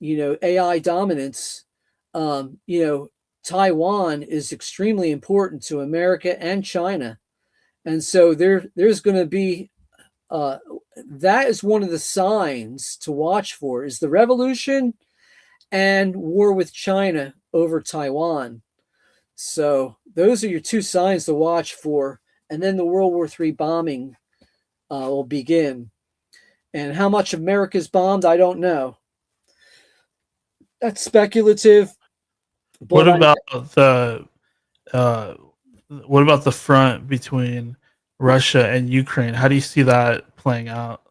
AI dominance, Taiwan is extremely important to America and China. And so there's going to be that is one of the signs to watch for, is the revolution and war with China over Taiwan. So those are your 2 signs to watch for. And then the World War III bombing will begin. And how much America's bombed, I don't know. That's speculative. What about the front between Russia and Ukraine? How do you see that playing out?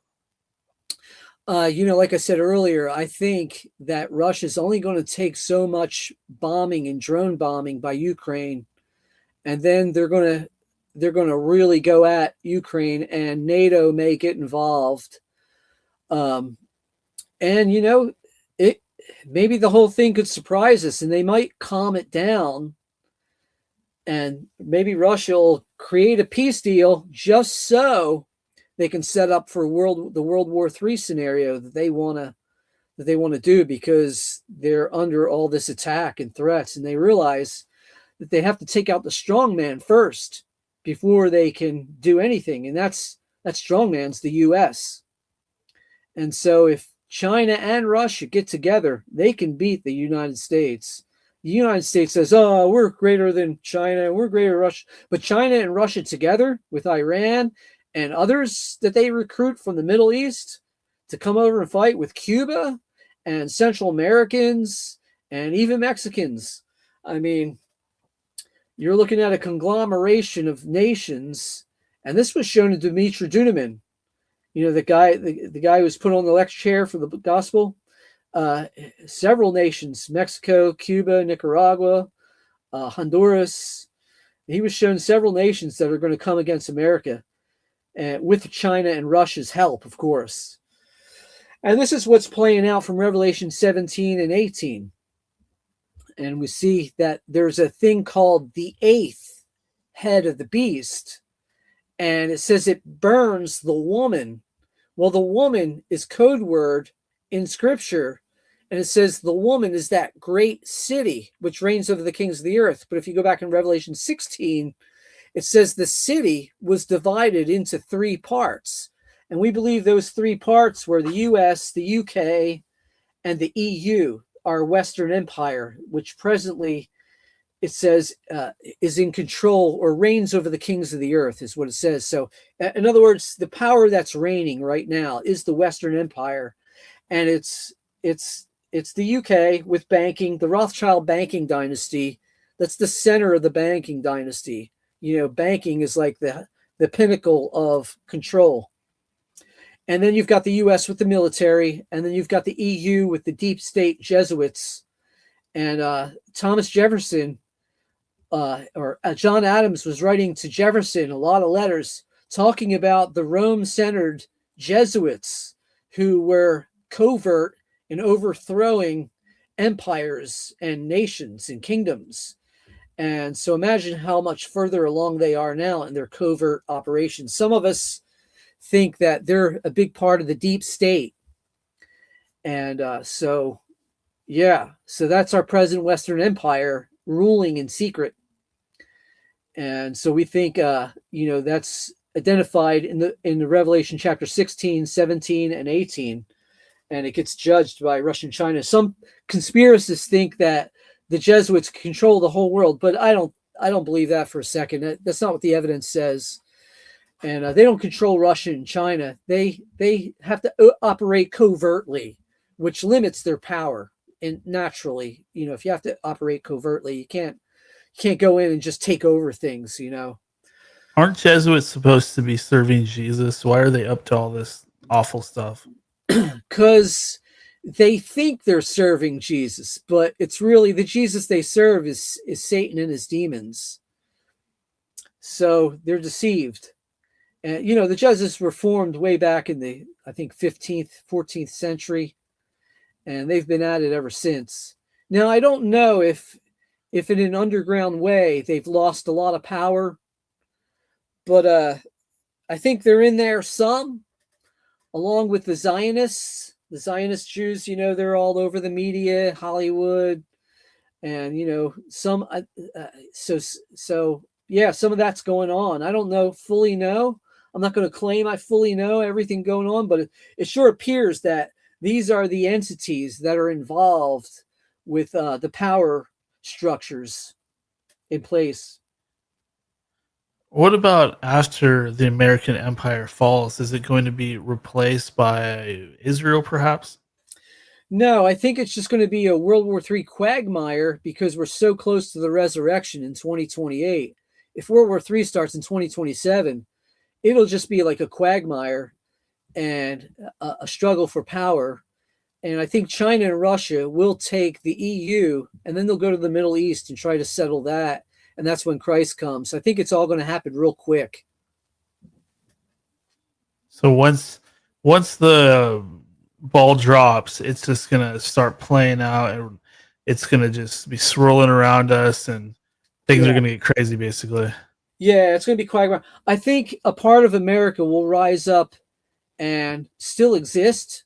Like I said earlier, I think that Russia's only going to take so much bombing and drone bombing by Ukraine, and then they're going to really go at Ukraine, and NATO may get involved. And it maybe the whole thing could surprise us, and they might calm it down, and maybe Russia will create a peace deal just so they can set up for the World War III scenario that they want to do, because they're under all this attack and threats, and they realize that they have to take out the strong man first before they can do anything, and that strong man's the U.S. And so if China and Russia get together, they can beat the United States. The United States says, "Oh, we're greater than China, we're greater than Russia," but China and Russia together with Iran and others that they recruit from the Middle East to come over and fight with Cuba and Central Americans and even Mexicans. I mean, you're looking at a conglomeration of nations, and this was shown in Dmitry Duneman. the guy who was put on the lecture chair for the gospel. Several nations: Mexico, Cuba, Nicaragua, Honduras. He was shown several nations that are going to come against America, with China and Russia's help, of course. And this is what's playing out from Revelation 17 and 18. And we see that there's a thing called the eighth head of the beast. And it says it burns the woman. Well, the woman is code word in scripture. And it says the woman is that great city which reigns over the kings of the earth. But if you go back in Revelation 16, it says the city was divided into 3 parts. And we believe those 3 parts were the US, the UK, and the EU, our Western Empire, which presently it says is in control or reigns over the kings of the earth, is what it says. So in other words, the power that's reigning right now is the Western Empire. And it's the UK with banking, the Rothschild banking dynasty. That's the center of the banking dynasty. Banking is like the pinnacle of control. And then you've got the US with the military, and then you've got the EU with the deep state Jesuits. And Thomas Jefferson, or John Adams was writing to Jefferson a lot of letters talking about the Rome-centered Jesuits who were covert in overthrowing empires and nations and kingdoms. And so imagine how much further along they are now in their covert operations. Some of us think that they're a big part of the deep state. And so that's our present Western Empire ruling in secret. And so we think, that's identified in the Revelation chapter 16, 17, and 18. And it gets judged by Russia and China. Some conspiracists think that the Jesuits control the whole world, but I don't believe that for a second. That's not what the evidence says. And they don't control Russia and China. They have to operate covertly, which limits their power. And naturally, if you have to operate covertly, you can't go in and just take over things. Aren't Jesuits supposed to be serving Jesus? Why are they up to all this awful stuff? Because they think they're serving Jesus, but it's really the Jesus they serve is Satan and his demons. So they're deceived. And, the Jesuits were formed way back in the, I think, 15th, 14th century, and they've been at it ever since. Now, I don't know if in an underground way they've lost a lot of power, but I think they're in there some, along with the Zionists. The Zionist Jews, they're all over the media, Hollywood, and some. Some of that's going on. I don't fully know. I'm not going to claim I fully know everything going on, but it sure appears that these are the entities that are involved with the power structures in place. What about after the American Empire falls? Is it going to be replaced by Israel, perhaps? No, I think it's just going to be a World War III quagmire because we're so close to the resurrection in 2028. If World War III starts in 2027, it'll just be like a quagmire and a struggle for power. And I think China and Russia will take the EU, and then they'll go to the Middle East and try to settle that. And that's when Christ comes. I think it's all going to happen real quick. So once the ball drops, it's just gonna start playing out, and it's gonna just be swirling around us, and things are gonna get crazy, basically. Yeah, it's going to be quagmire. I think a part of America will rise up and still exist.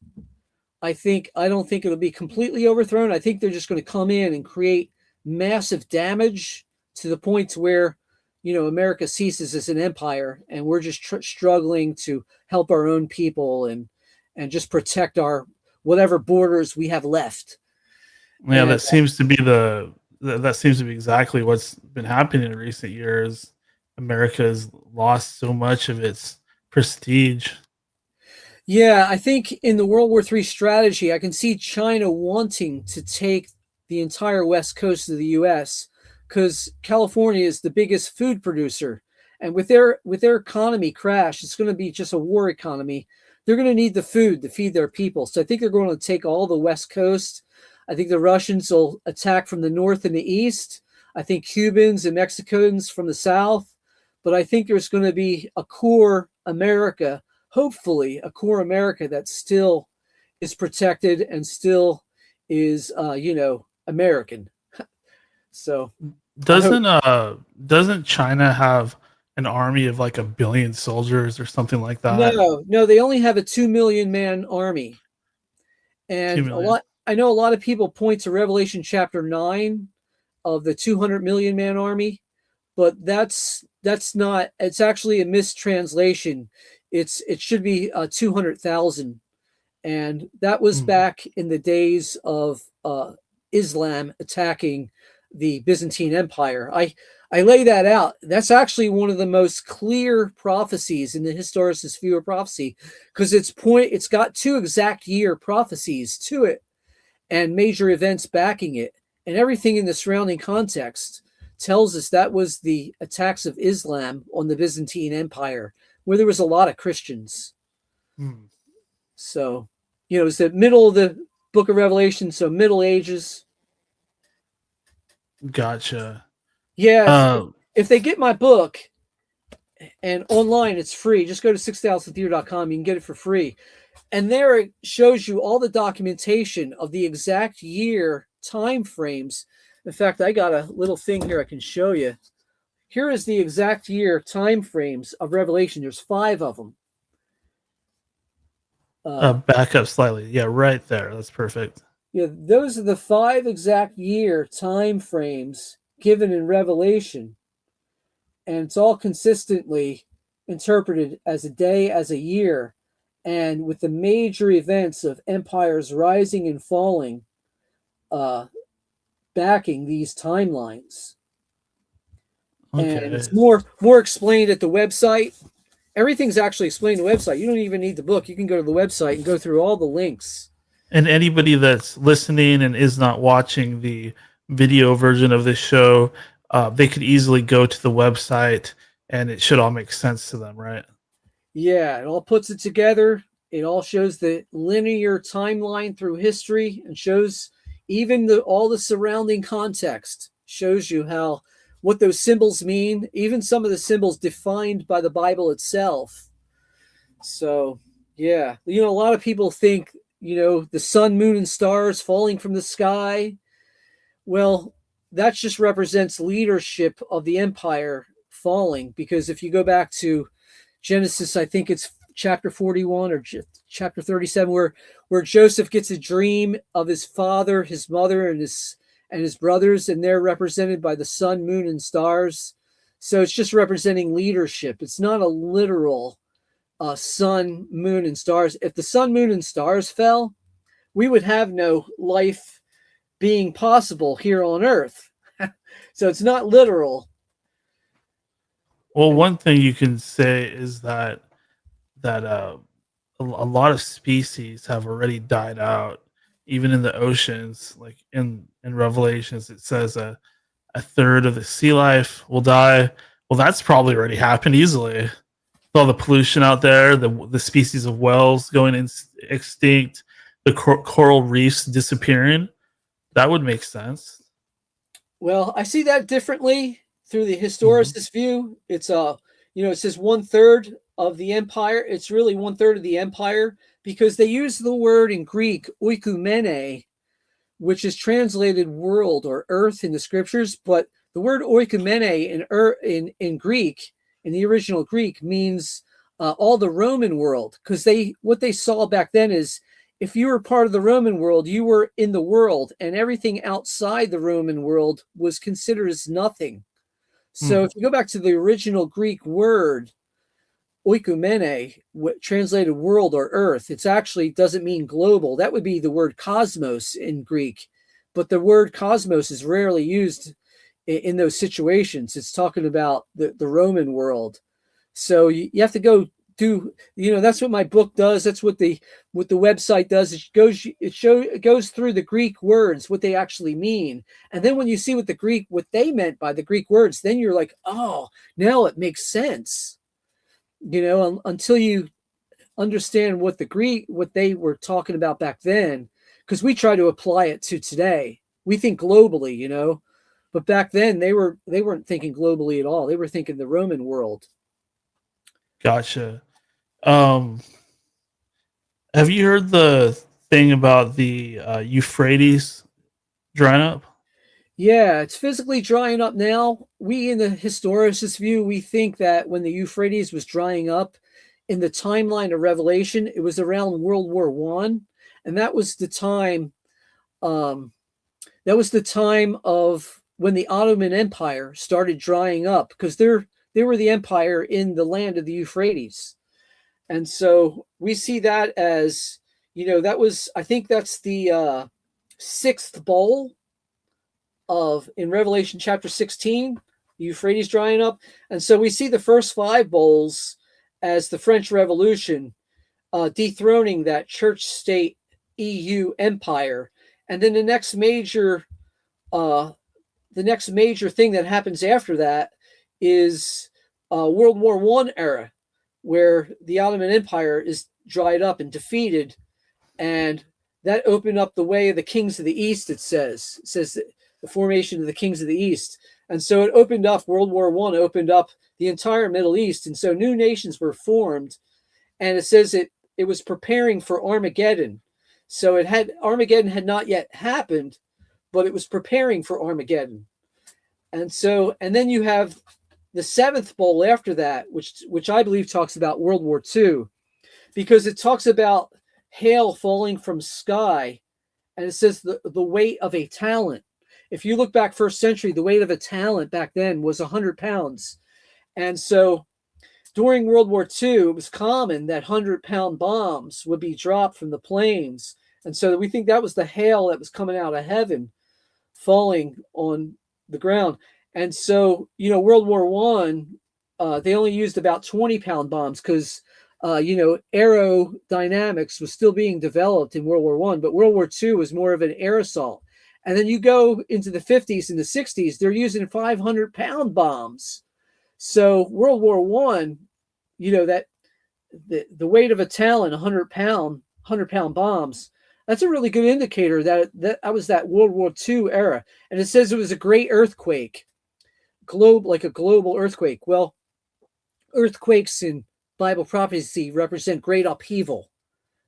I don't think it'll be completely overthrown. I think they're just going to come in and create massive damage to the point where, America ceases as an empire, and we're just struggling to help our own people and just protect our whatever borders we have left. Yeah, that seems to be exactly what's been happening in recent years. America has lost so much of its prestige. Yeah, I think in the World War III strategy, I can see China wanting to take the entire west coast of the U.S. because California is the biggest food producer. And with their economy crash, it's going to be just a war economy. they're going to need the food to feed their people. So I think they're going to take all the West Coast. I think the Russians will attack from the north and the east. I think Cubans and Mexicans from the south. But I think there's going to be a core America, hopefully a core America that still is protected and still is, American. So doesn't China have an army of like 1 billion soldiers or something like that? no, they only have a 2 million man army. 2 And million. I know a lot of people point to Revelation chapter 9 of the 200 million man army, but that's not, it's actually a mistranslation. It should be 200,000. And that was back in the days of Islam attacking the Byzantine Empire. I lay that out. That's actually one of the most clear prophecies in the Historicist view of prophecy, because it's got 2 exact year prophecies to it and major events backing it, and everything in the surrounding context tells us that was the attacks of Islam on the Byzantine Empire, where there was a lot of Christians. So, it's the middle of the book of Revelation, so Middle Ages. Gotcha. Yeah, if they get my book, and online it's free, just go to 6000theater.com, you can get it for free. And there it shows you all the documentation of the exact year time frames. In fact, I got a little thing here I can show you. Here is the exact year time frames of Revelation. There's 5 of them. Back up slightly. Yeah, right there. That's perfect. Yeah, those are the 5 exact year time frames given in Revelation. And it's all consistently interpreted as a day, as a year, and with the major events of empires rising and falling, backing these timelines. Okay. And it's more explained at the website. Everything's actually explained on the website. You don't even need the book. You can go to the website and go through all the links. And anybody that's listening and is not watching the video version of this show, they could easily go to the website and it should all make sense to them, right? Yeah, it all puts it together. It all shows the linear timeline through history and shows even all the surrounding context, shows you what those symbols mean, even some of the symbols defined by the Bible itself. So, yeah, a lot of people think, the sun, moon, and stars falling from the sky. Well, that just represents leadership of the empire falling, because if you go back to Genesis, I think it's chapter 41 or chapter 37, where Joseph gets a dream of his father, his mother, and his brothers, and they're represented by the sun, moon, and stars. So it's just representing leadership. It's not a literal sun, moon, and stars. If the sun, moon, and stars fell, we would have no life being possible here on Earth. So it's not literal. Well, one thing you can say is that a lot of species have already died out, even in the oceans. Like in Revelations, it says a third of the sea life will die. Well, that's probably already happened easily. With all the pollution out there, the species of whales going extinct, the coral reefs disappearing, that would make sense. Well, I see that differently through the historicist view. It's it says 1/3 of the empire. It's really 1/3 of the empire, because they use the word in Greek oikumene, which is translated world or earth in the scriptures, but the word oikumene in Greek, in the original Greek, means all the Roman world, because what they saw back then is, if you were part of the Roman world, you were in the world, and everything outside the Roman world was considered as nothing. So if you go back to the original Greek word, oikumene, translated world or earth, it actually doesn't mean global. That would be the word cosmos in Greek. But the word cosmos is rarely used in those situations. It's talking about the Roman world. So you have to go do, that's what my book does. That's what the website does. It goes through the Greek words, what they actually mean. And then when you see what they meant by the Greek words, then you're like, oh, now it makes sense. Until you understand what what they were talking about back then, because we try to apply it to today. We think globally, but back then they weren't thinking globally at all. They were thinking the Roman world. Gotcha. Um, have you heard the thing about the Euphrates drying up? Yeah, it's physically drying up now. We, in the historicist view, we think that when the Euphrates was drying up in the timeline of Revelation, it was around World War One, and that was the time. Um, that was the time of when the Ottoman Empire started drying up, because they were the empire in the land of the Euphrates, and so we see that as, that was, I think that's the sixth bowl of in Revelation chapter 16, the Euphrates drying up. And so we see the first five bowls as the French Revolution dethroning that church state EU empire. And then the next major thing that happens after that is World War One era, where the Ottoman Empire is dried up and defeated, and that opened up the way of the kings of the East. It says that the formation of the kings of the East, and so it opened up. World War One opened up the entire Middle East, and so new nations were formed. And it says it was preparing for Armageddon. So Armageddon had not yet happened, but it was preparing for Armageddon. And then you have the seventh bowl after that, which I believe talks about World War II, because it talks about hail falling from sky, and it says the weight of a talent. If you look back first century, the weight of a talent back then was 100 pounds. And so during World War II, it was common that 100-pound bombs would be dropped from the planes. And so we think that was the hail that was coming out of heaven, falling on the ground. And so, World War One, they only used about 20-pound bombs because, aerodynamics was still being developed in World War One, but World War II was more of an air assault. And then you go into the 50s and the 60s, they're using 500-pound bombs. So World War One, that the weight of a talent, 100-pound bombs, that's a really good indicator that was that World War II era. And it says it was a great earthquake, like a global earthquake. Well, earthquakes in Bible prophecy represent great upheaval,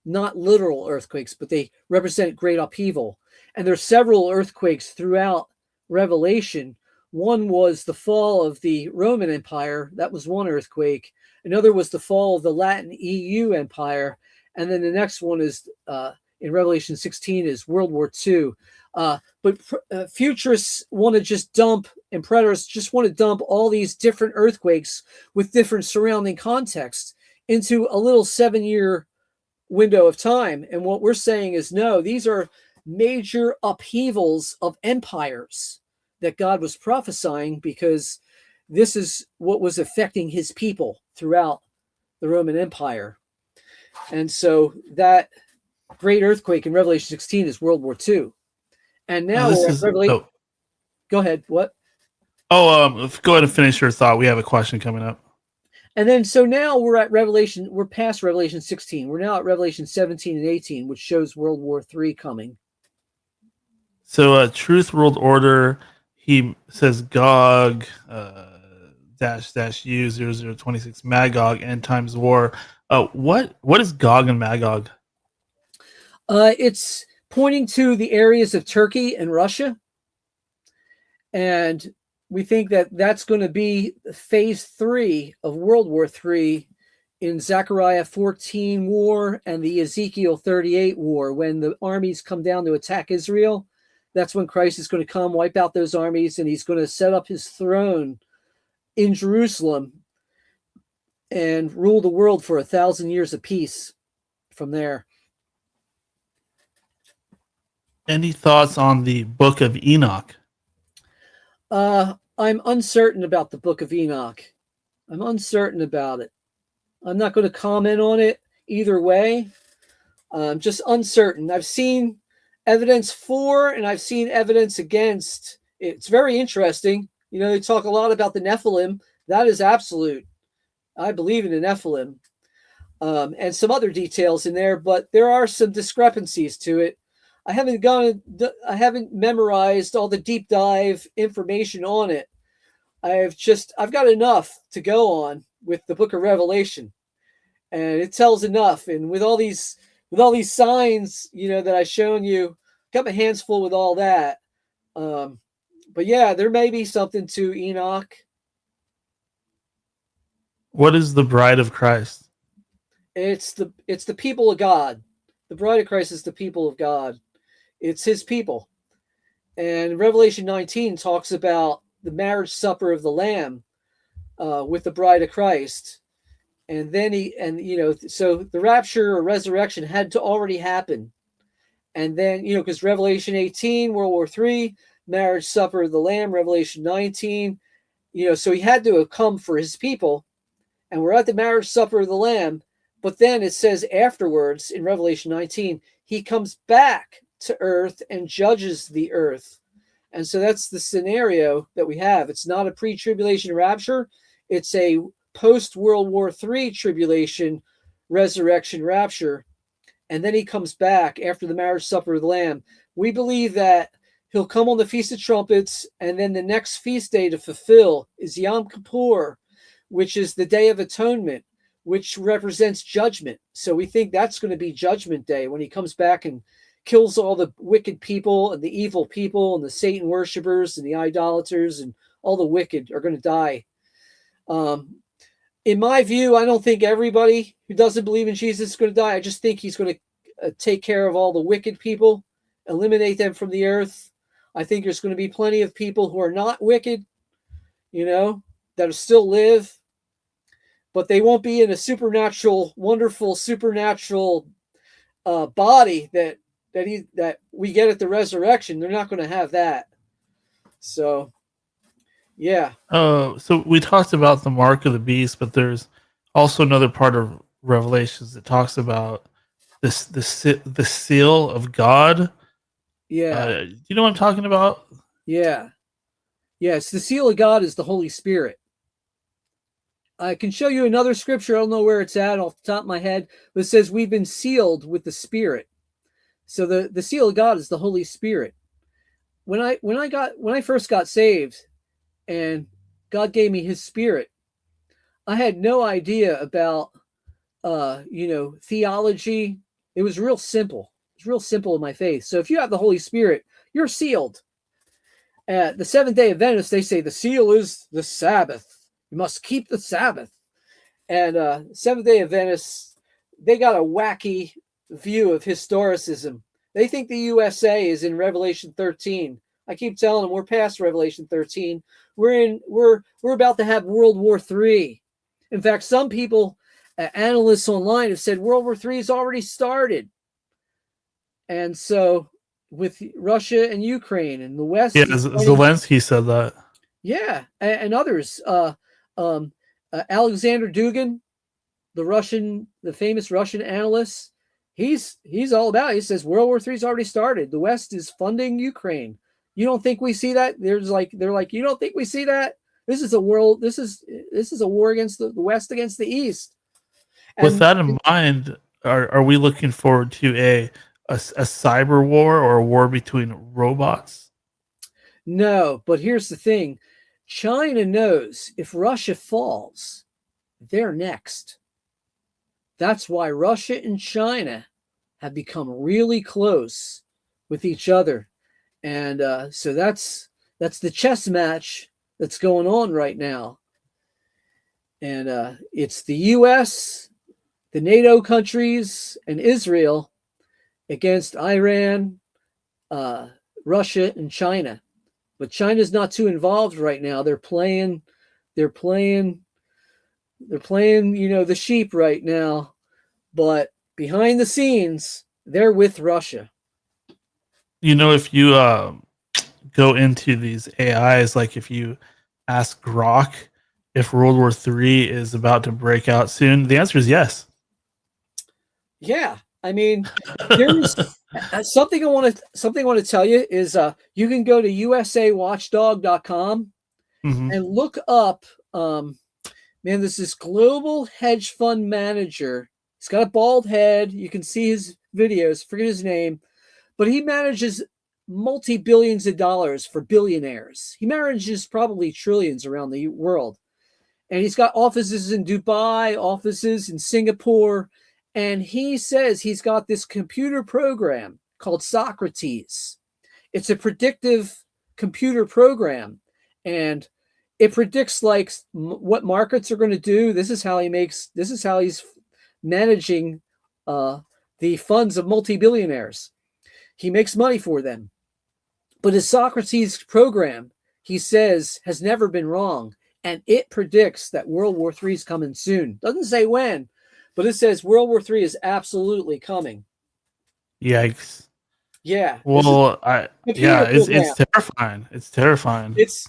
not literal earthquakes, but they represent great upheaval. And there's several earthquakes throughout Revelation. One was the fall of the Roman Empire. That was one earthquake. Another was the fall of the Latin EU Empire. And then the next one is in Revelation 16 is World War II. But futurists want to just dump, and preterists just want to dump all these different earthquakes with different surrounding contexts into a little 7-year window of time. And what we're saying is, no, these are major upheavals of empires that God was prophesying, because this is what was affecting his people throughout the Roman Empire. And so that great earthquake in Revelation 16 is World War II. And now Revelation. Go ahead. What? Go ahead and finish your thought. We have a question coming up. And then, so now we're at Revelation. We're past Revelation 16. We're now at Revelation 17 and 18, which shows World War III coming. So, Truth World Order, he says Gog -- U 0026 Magog End Times War. What is Gog and Magog? It's pointing to the areas of Turkey and Russia, and we think that that's going to be phase 3 of World War III in Zechariah 14 war and the Ezekiel 38 war. When the armies come down to attack Israel, that's when Christ is going to come, wipe out those armies, and he's going to set up his throne in Jerusalem and rule the world for 1,000 years of peace from there. Any thoughts on the Book of Enoch? I'm uncertain about the Book of Enoch. I'm uncertain about it. I'm not going to comment on it either way. I'm just uncertain. I've seen evidence for and I've seen evidence against. It's very interesting. They talk a lot about the Nephilim. That is absolute. I believe in the Nephilim. and some other details in there, but there are some discrepancies to it. I haven't memorized all the deep dive information on it. I've got enough to go on with the book of Revelation, and it tells enough. And with all these signs, that I've shown you, got my hands full with all that. But yeah, there may be something to Enoch. What is the bride of Christ? It's the people of God. The bride of Christ is the people of God. It's his people. And Revelation 19 talks about the marriage supper of the Lamb with the bride of Christ. And then so the rapture or resurrection had to already happen. And then, because Revelation 18, World War III, marriage supper of the Lamb, Revelation 19, so he had to have come for his people. And we're at the marriage supper of the Lamb. But then it says afterwards in Revelation 19, he comes back to earth and judges the earth. And so that's the scenario that we have. It's not a pre-tribulation rapture. It's a post-World War III tribulation resurrection rapture. And then he comes back after the marriage supper of the Lamb. We believe that he'll come on the Feast of Trumpets, and then the next feast day to fulfill is Yom Kippur, which is the Day of Atonement, which represents judgment. So we think that's going to be Judgment Day when he comes back and kills all the wicked people and the evil people and the Satan worshipers and the idolaters, and all the wicked are going to die. In my view, I don't think everybody who doesn't believe in Jesus is going to die. I just think he's going to take care of all the wicked people, eliminate them from the earth. I think there's going to be plenty of people who are not wicked, that will still live, but they won't be in a supernatural, wonderful, supernatural body that we get at the resurrection. They're not going to have that. So, yeah. So we talked about the mark of the beast, but there's also another part of Revelations that talks about the seal of God. Yeah. You know what I'm talking about? Yeah. Yes, the seal of God is the Holy Spirit. I can show you another scripture. I don't know where it's at off the top of my head, but it says we've been sealed with the Spirit. So the seal of God is the Holy Spirit. When I first got saved and God gave me his Spirit, I had no idea about theology. It was real simple. It's real simple in my faith. So if you have the Holy Spirit, you're sealed. At the Seventh-day Adventists, they say the seal is the Sabbath. You must keep the Sabbath. And Seventh-day Adventists, they got a wacky view of historicism. They think the USA is in Revelation 13. I keep telling them we're past Revelation 13. We're about to have World War III. In fact, some people, analysts online, have said World War III has already started. And so with Russia and Ukraine and the West. Yeah, Zelensky said that. Yeah, and others. Alexander Dugin, the famous Russian analyst, he's all about it. He says World War III has already started. The West is funding Ukraine. You don't think we see that? They're like, you don't think we see that? This is a war against the West against the East. With that in mind, are we looking forward to a cyber war or a war between robots? No, but here's the thing. China knows if Russia falls, they're next. That's why Russia and China have become really close with each other. And so that's the chess match that's going on right now. And it's the U.S., the NATO countries, and Israel against Iran, Russia, and China. But China's not too involved right now. They're playing, the sheep right now. But behind the scenes, they're with Russia. If you go into these AIs, like if you ask Grok if World War III is about to break out soon, the answer is yes. Yeah, I mean, there's something I want to tell you is you can go to usawatchdog.com and look up. There's this global hedge fund manager He's got a bald head. You can see his videos. Forget his name, but he manages multi-billions of dollars for billionaires. He manages probably trillions around the world. And he's got offices in Dubai, offices in Singapore. And he says he's got this computer program called Socrates. It's a predictive computer program. And it predicts like what markets are going to do. This is how he's managing the funds of multi-billionaires. He makes money for them. But his Socrates program, he says, has never been wrong. And it predicts that World War III is coming soon. Doesn't say when, but it says World War III is absolutely coming. Yikes. Yeah. Well, it's terrifying. It's terrifying. It's,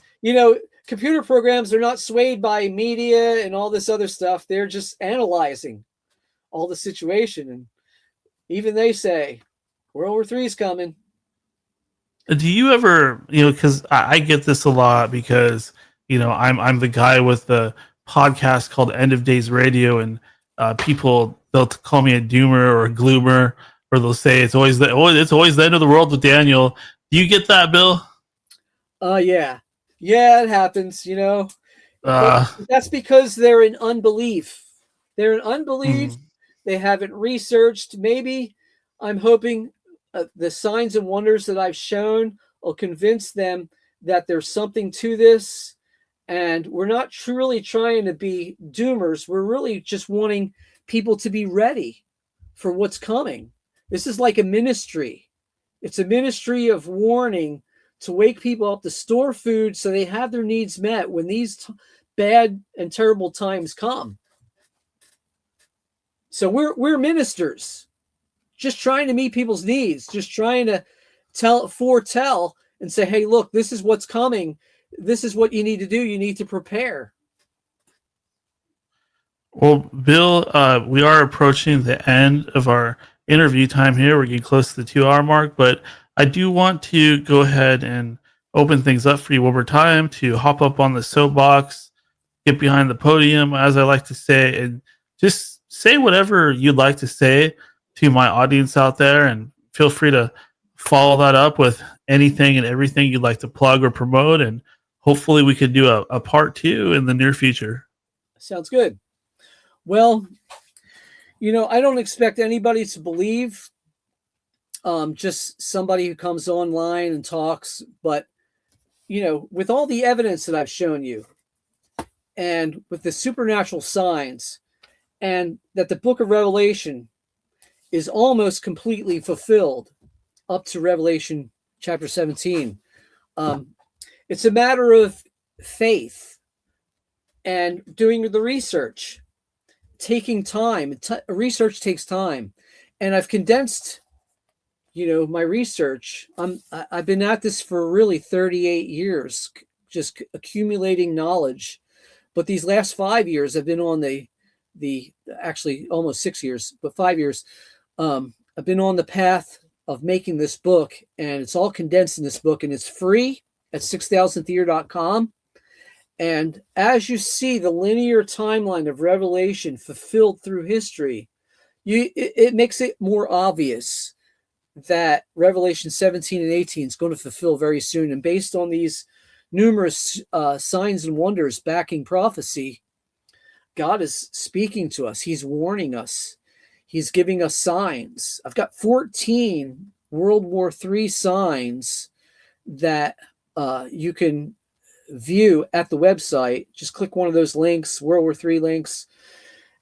computer programs are not swayed by media and all this other stuff. They're just analyzing all the situation. And even they say World War III is coming. Do you ever, because I get this a lot because, I'm the guy with the podcast called End of Days Radio, and people, they'll call me a doomer or a gloomer, or they'll say it's always the end of the world with Daniel. Do you get that, Bill? Yeah, it happens. That's because they're in unbelief. They haven't researched. Maybe I'm hoping the signs and wonders that I've shown will convince them that there's something to this. And we're not truly trying to be doomers. We're really just wanting people to be ready for what's coming. This is like a ministry. It's a ministry of warning to wake people up to store food so they have their needs met when these bad and terrible times come. So we're ministers, just trying to meet people's needs, just trying to foretell and say, hey, look, this is what's coming. This is what you need to do. You need to prepare. Well, Bill, we are approaching the end of our interview time here. We're getting close to the 2-hour mark, but I do want to go ahead and open things up for you one more time to hop up on the soapbox, get behind the podium, as I like to say, and just say whatever you'd like to say to my audience out there, and feel free to follow that up with anything and everything you'd like to plug or promote, and hopefully we could do a part 2 in the near future. Sounds good. Well, I don't expect anybody to believe just somebody who comes online and talks, but with all the evidence that I've shown you, and with the supernatural signs, and that the book of Revelation is almost completely fulfilled up to Revelation chapter 17. It's a matter of faith and doing the research, taking time. Research takes time. And I've condensed, my research. I've been at this for really 38 years, just accumulating knowledge. But these last 5 years, I've been on the actually almost 6 years, but 5 years. I've been on the path of making this book, and it's all condensed in this book, and it's free at 6000theater.com. And as you see the linear timeline of Revelation fulfilled through history, it makes it more obvious that Revelation 17 and 18 is going to fulfill very soon. And based on these numerous signs and wonders backing prophecy, God is speaking to us. He's warning us. He's giving us signs. I've got 14 World War III signs that you can view at the website. Just click one of those links, World War III links,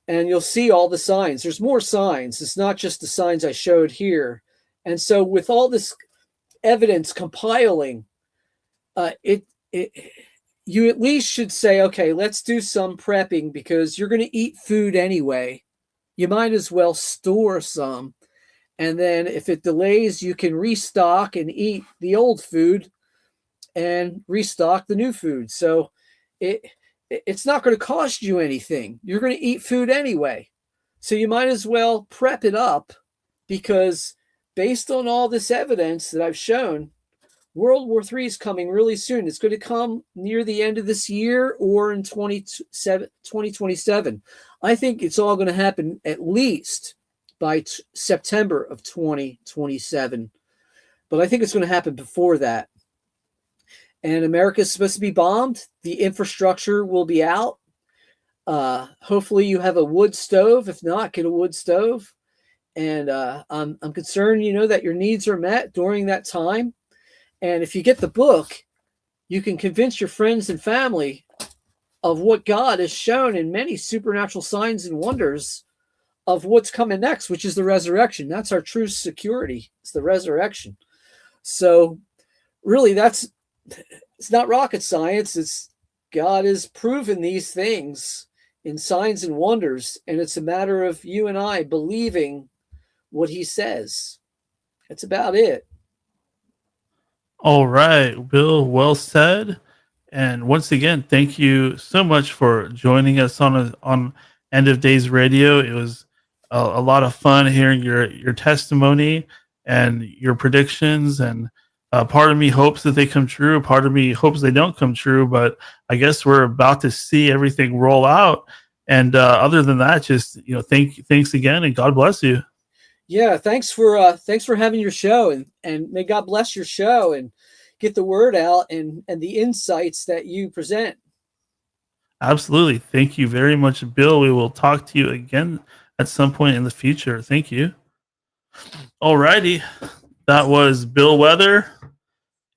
and you'll see all the signs. There's more signs. It's not just the signs I showed here. And so with all this evidence compiling, you at least should say, okay, let's do some prepping, because you're going to eat food anyway. You might as well store some. And then if it delays, you can restock and eat the old food and restock the new food. So it's not going to cost you anything. You're going to eat food anyway. So you might as well prep it up, because based on all this evidence that I've shown, World War III is coming really soon. It's going to come near the end of this year or in 2027. I think it's all going to happen at least by September of 2027. But I think it's going to happen before that. And America is supposed to be bombed. The infrastructure will be out. Hopefully you have a wood stove. If not, get a wood stove. And I'm concerned, that your needs are met during that time. And if you get the book, you can convince your friends and family of what God has shown in many supernatural signs and wonders of what's coming next, which is the resurrection. That's our true security. It's the resurrection. So really, it's not rocket science. It's God has proven these things in signs and wonders. And it's a matter of you and I believing what he says. That's about it. All right, Bill, well said. And once again, thank you so much for joining us on End of Days Radio. It was a lot of fun hearing your testimony and your predictions. And part of me hopes that they come true. Part of me hopes they don't come true. But I guess we're about to see everything roll out. And other than that, just thanks again, and God bless you. Yeah, thanks for having your show, and may God bless your show and get the word out and the insights that you present. Absolutely. Thank you very much, Bill. We will talk to you again at some point in the future. Thank you. Alrighty. That was Bill Weather,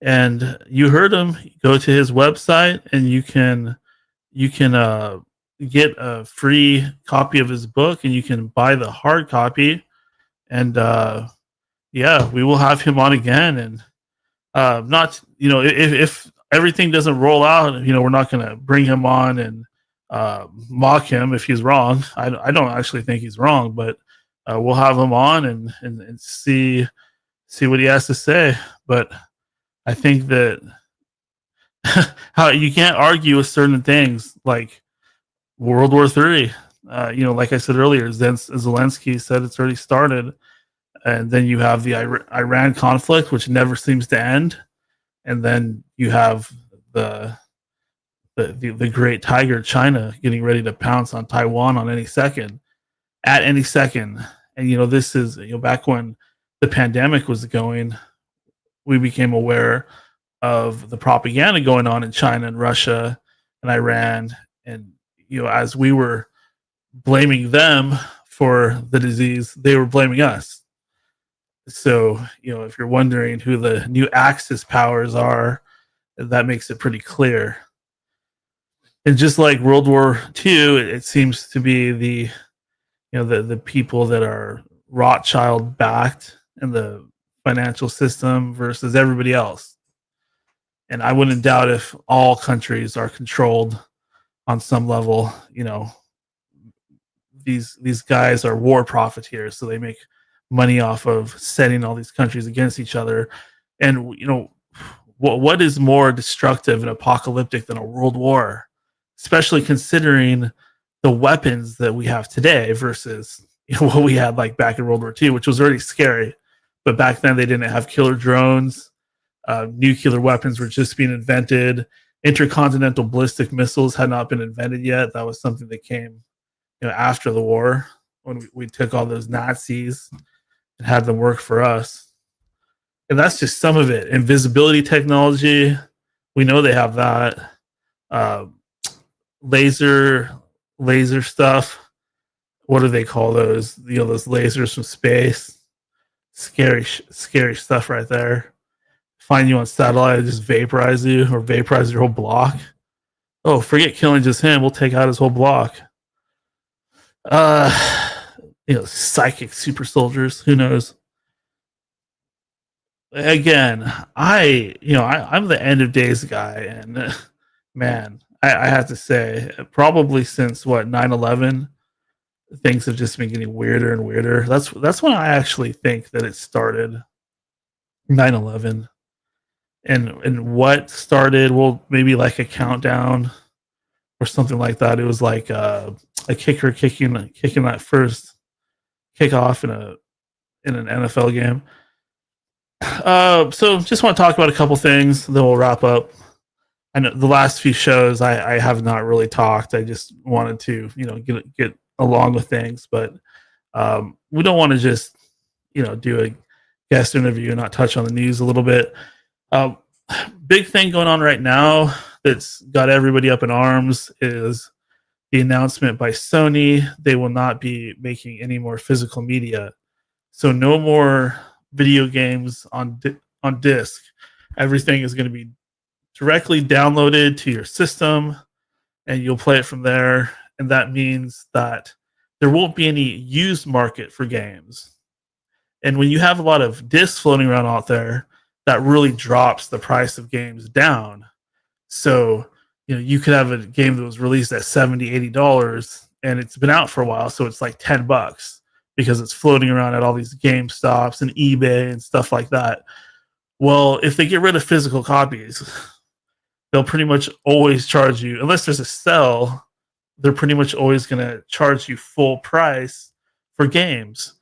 and you heard him. Go to his website and you can get a free copy of his book, and you can buy the hard copy. And yeah, we will have him on again. And not, if everything doesn't roll out, we're not going to bring him on and mock him if he's wrong. I don't actually think he's wrong, but we'll have him on and see what he has to say. But I think that how you can't argue with certain things like World War III. Like I said earlier, Zelensky said it's already started. And then you have the Iran conflict, which never seems to end. And then you have the great tiger, China, getting ready to pounce on Taiwan at any second. And this is back when the pandemic was going, we became aware of the propaganda going on in China and Russia and Iran, and as we were blaming them for the disease, they were blaming us. So, if you're wondering who the new Axis powers are, that makes it pretty clear. And just like World War II, it seems to be the people that are Rothschild backed in the financial system versus everybody else. And I wouldn't doubt if all countries are controlled on some level. These guys are war profiteers, so they make money off of setting all these countries against each other. And what is more destructive and apocalyptic than a world war, especially considering the weapons that we have today versus what we had like back in World War II, which was already scary. But back then they didn't have killer drones. Nuclear weapons were just being invented. Intercontinental ballistic missiles had not been invented yet. That was something that came after the war, when we took all those Nazis and had them work for us. And that's just some of it. Invisibility technology, we know they have that. Laser stuff. What do they call those? Those lasers from space. Scary stuff right there. Find you on satellite, just vaporize you or vaporize your whole block. Oh, forget killing just him. We'll take out his whole block. Psychic super soldiers. Who knows? Again, I'm the end of days guy, and man, I have to say, probably since 9/11, things have just been getting weirder and weirder. That's when I actually think that it started. 9/11, and what started? Well, maybe like a countdown or something like that. It was like a kicker kicking that first kickoff in an NFL game. So just want to talk about a couple things, then we'll wrap up. I know the last few shows I have not really talked. I just wanted to, get along with things, but we don't want to just, do a guest interview and not touch on the news a little bit. Um, Big thing going on right now that's got everybody up in arms is the announcement by Sony. They will not be making any more physical media. So no more video games on disc. Everything is going to be directly downloaded to your system, and you'll play it from there. And that means that there won't be any used market for games. And when you have a lot of discs floating around out there, that really drops the price of games down. So, you could have a game that was released at $70, $80 and it's been out for a while. So it's like $10 because it's floating around at all these Game Stops and eBay and stuff like that. Well, if they get rid of physical copies, they'll pretty much always charge you, unless there's a sell, they're pretty much always going to charge you full price for games.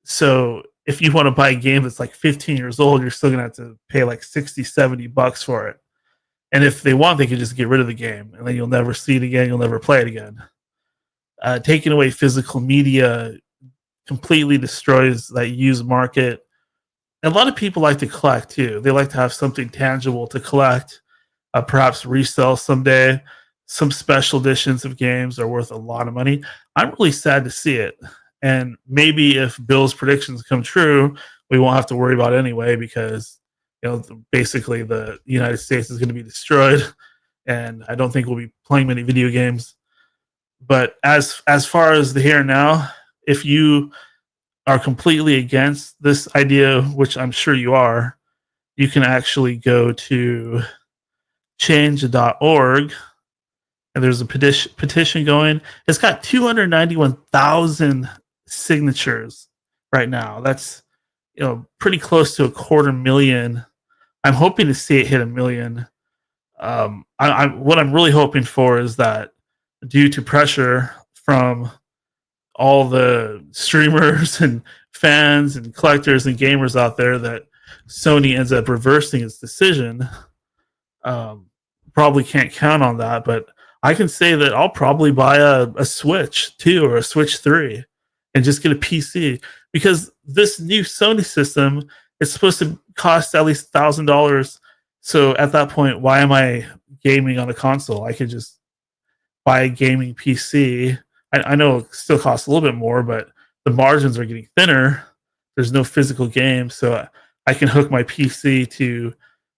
So if you want to buy a game that's like 15 years old, you're still going to have to pay like 60, $70 for it. And if they want, they can just get rid of the game and then you'll never see it again. You'll never play it again. Taking away physical media completely destroys that used market. And a lot of people like to collect too. They like to have something tangible to collect, perhaps resell someday. Some special editions of games are worth a lot of money. I'm really sad to see it. And maybe if Bill's predictions come true, we won't have to worry about it anyway because basically the United States is going to be destroyed, and I don't think we'll be playing many video games. But as far as the here and now, if you are completely against this idea, which I'm sure you are, you can actually go to change.org, and there's a petition going. It's got 291,000 signatures right now. That's pretty close to 250,000. I'm hoping to see it hit 1 million. What I'm really hoping for is that due to pressure from all the streamers and fans and collectors and gamers out there, that Sony ends up reversing its decision. Probably can't count on that, but I can say that I'll probably buy a Switch 2 or a Switch 3 and just get a PC, because this new Sony system is supposed to cost at least $1,000. So at that point, why am I gaming on a console? I could just buy a gaming PC. I know it still costs a little bit more, but the margins are getting thinner. There's no physical game, so I can hook my PC to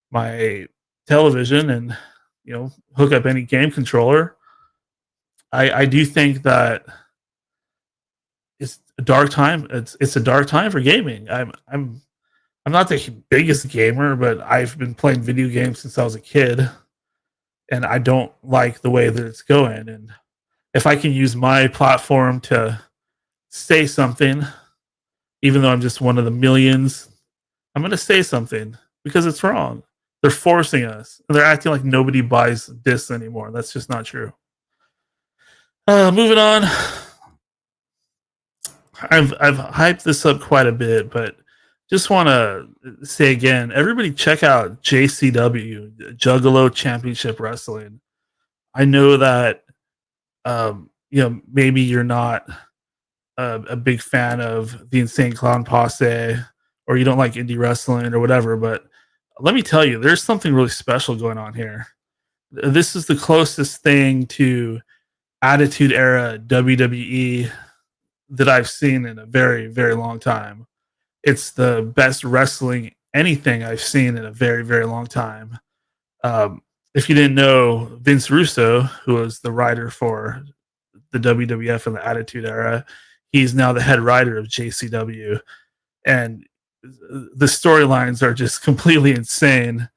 my television and hook up any game controller. I do think that it's a dark time. It's a dark time for gaming. I'm not the biggest gamer, but I've been playing video games since I was a kid, and I don't like the way that it's going. And if I can use my platform to say something, even though I'm just one of the millions, I'm going to say something because it's wrong. They're forcing us, and they're acting like nobody buys discs anymore. That's just not true. Moving on. I've hyped this up quite a bit, but just want to say again, everybody check out JCW, Juggalo Championship Wrestling. I know that maybe you're not a big fan of the Insane Clown Posse, or you don't like indie wrestling or whatever, but let me tell you, there's something really special going on here. This is the closest thing to Attitude Era WWE that I've seen in a very, very long time. It's the best wrestling anything I've seen in a very, very long time. If you didn't know, Vince Russo, who was the writer for the WWF and the Attitude Era, he's now the head writer of JCW. And the storylines are just completely insane,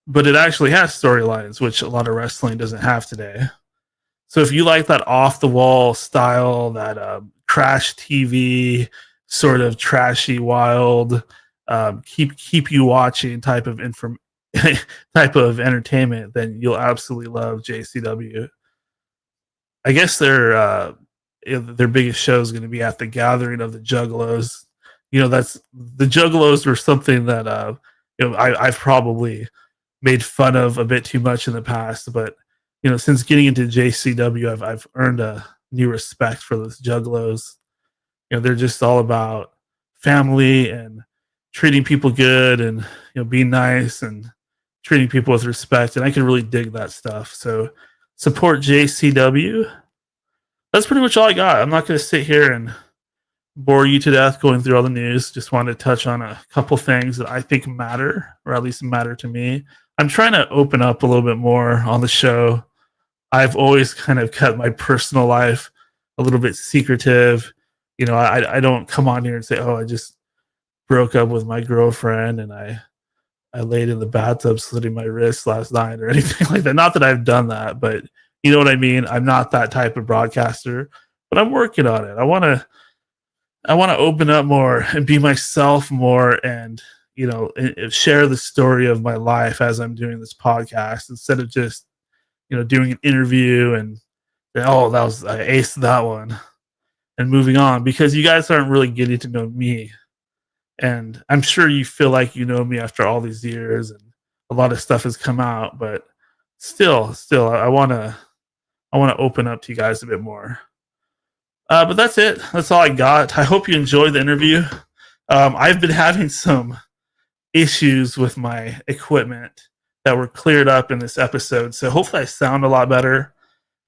but it actually has storylines, which a lot of wrestling doesn't have today. So if you like that off the wall style, that crash TV sort of trashy, wild, keep you watching type of type of entertainment, then you'll absolutely love JCW. I guess their biggest show is going to be at the Gathering of the Juggalos. that's the juggalos were something that I've probably made fun of a bit too much in the past, but since getting into JCW, I've earned a new respect for those juggalos. They're just all about family and treating people good, and being nice and treating people with respect, and I can really dig that stuff. So support JCW. That's pretty much all I got. I'm not going to sit here and bore you to death going through all the news. Just wanted to touch on a couple things that I think matter, or at least matter to me. I'm trying to open up a little bit more on the show. I've always kind of kept my personal life a little bit secretive. I don't come on here and say, oh, I just broke up with my girlfriend and I laid in the bathtub slitting my wrist last night or anything like that. Not that I've done that, but you know what I mean? I'm not that type of broadcaster, but I'm working on it. I want to open up more and be myself more, and share the story of my life as I'm doing this podcast, instead of just doing an interview and I aced that one and moving on, because you guys aren't really getting to know me. And I'm sure you feel like you know me after all these years and a lot of stuff has come out, but still I want to open up to you guys a bit more. But that's it. That's all I got. I hope you enjoyed the interview. I've been having some issues with my equipment that were cleared up in this episode, so hopefully I sound a lot better.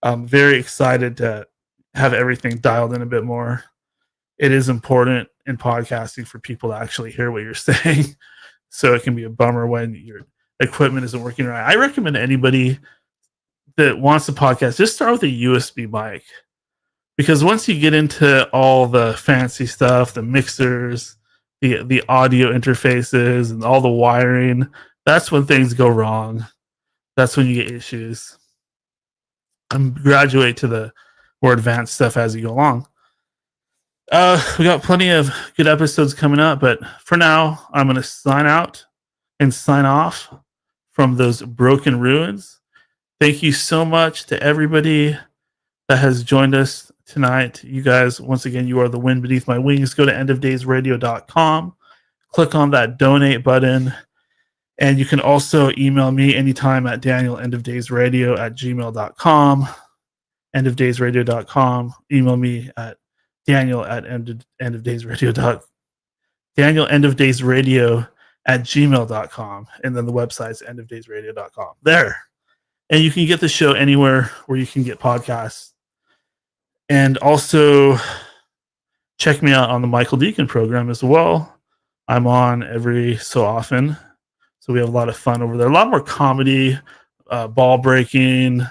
I'm very excited to have everything dialed in a bit more. It is important in podcasting for people to actually hear what you're saying, so it can be a bummer when your equipment isn't working right. I recommend anybody that wants a podcast, just start with a USB mic, because once you get into all the fancy stuff, the mixers, the audio interfaces, and all the wiring, that's when things go wrong. That's when you get issues. Graduate to the more advanced stuff as you go along. We got plenty of good episodes coming up, but for now, I'm going to sign out and sign off from those broken ruins. Thank you so much to everybody that has joined us tonight. You guys, once again, you are the wind beneath my wings. Go to endofdaysradio.com, click on that donate button, and you can also email me anytime at danielendofdaysradio@gmail.com, endofdaysradio.com. Email me at danielendofdaysradio@gmail.com, and then the website's endofdaysradio.com. There. And you can get the show anywhere where you can get podcasts. And also check me out on the Michael Deacon program as well. I'm on every so often, so we have a lot of fun over there. A lot more comedy, ball breaking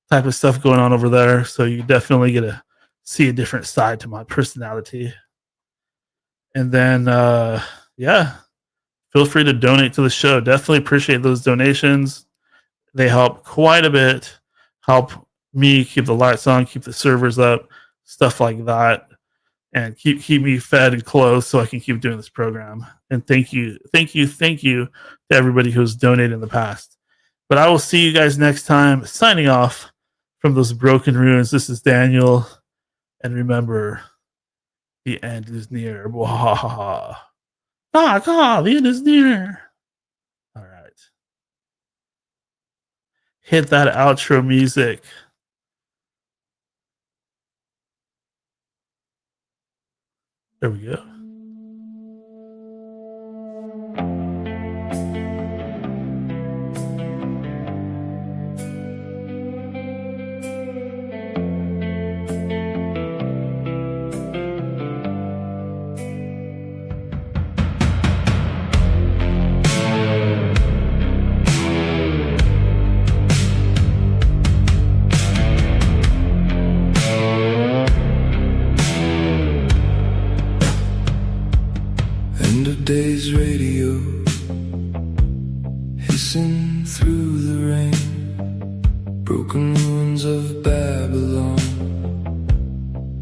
type of stuff going on over there. So you definitely get to see a different side to my personality. And then, feel free to donate to the show. Definitely appreciate those donations. They help quite a bit. Help me keep the lights on, keep the servers up, stuff like that, and keep me fed and clothed so I can keep doing this program. And thank you to everybody who's donated in the past. But I will see you guys next time. Signing off from those broken ruins. This is Daniel. And remember, the end is near. The end is near. All right. Hit that outro music. There we go. Days radio hissing through the rain, broken ruins of Babylon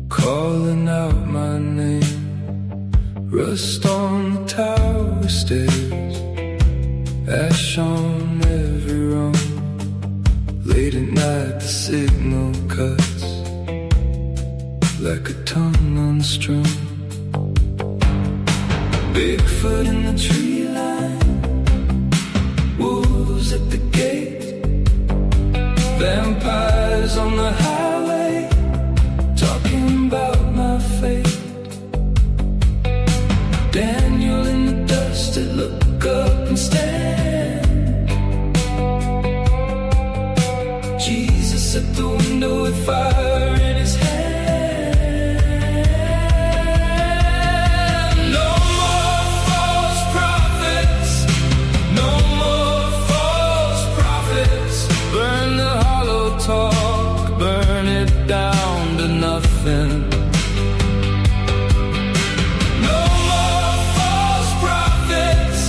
calling out my name, rust on the tower stairs, ash on every rung, late at night the signal cuts like a tongue unstrung. Bigfoot in the tree line, wolves at the gate, vampires on the highway, talking about my fate. Daniel in the dust, to look up and stand. Jesus at the window with fire in his hand. No more false prophets, no more false prophets. Burn the hollow talk, burn it down to nothing. No more false prophets,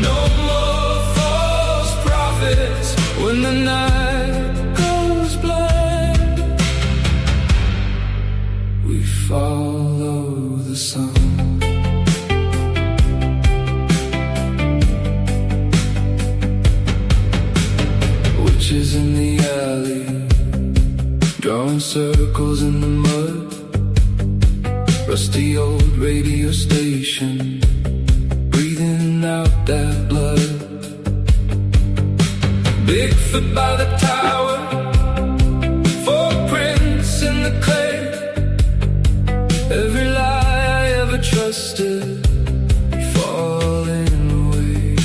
no more false prophets. When the night goes blind, we follow the sun. Witches in the alley, drawing circles in the mud. Rusty old radio station, breathing out that blood. Bigfoot by the tower, footprints in the clay. Every lie I ever trusted, falling away.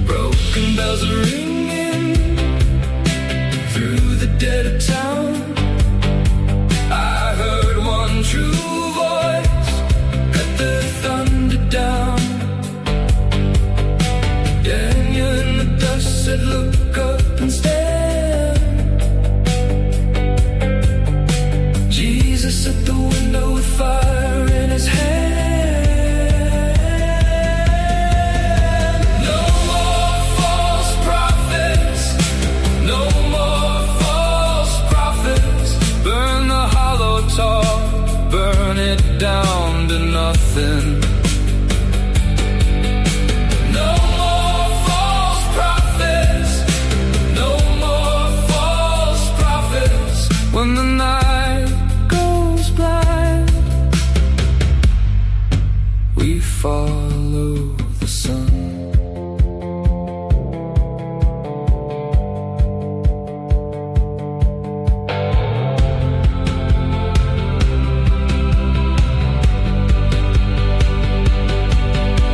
Broken bells are ringing through the dead of town. I heard one true voice, cut the thunder down. Daniel in the dust said, look up and stand. Jesus at the window with fire in his hand. No more false prophets, no more false prophets. Burn the hollow talk, burn it down to nothing. No more false prophets, no more false prophets. When the night goes blind, we follow the sun.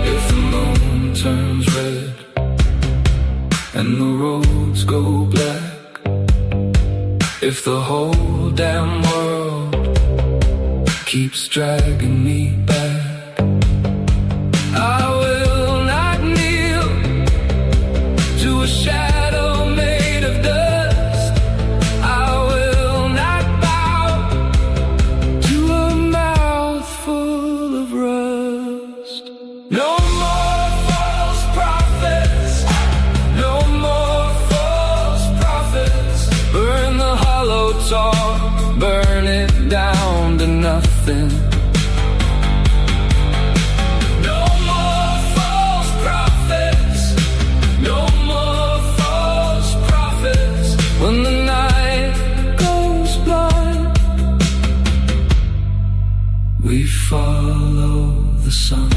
If the moon turns red and the roads go black, if the whole damn world keeps dragging me back, I will not kneel to a shadow made of dust. I will not bow to a mouth full of rust. No more false prophets, no more false prophets. Burn the hollow talk, burn it down to nothing. No more false prophets, no more false prophets. When the night goes blind, we follow the sun.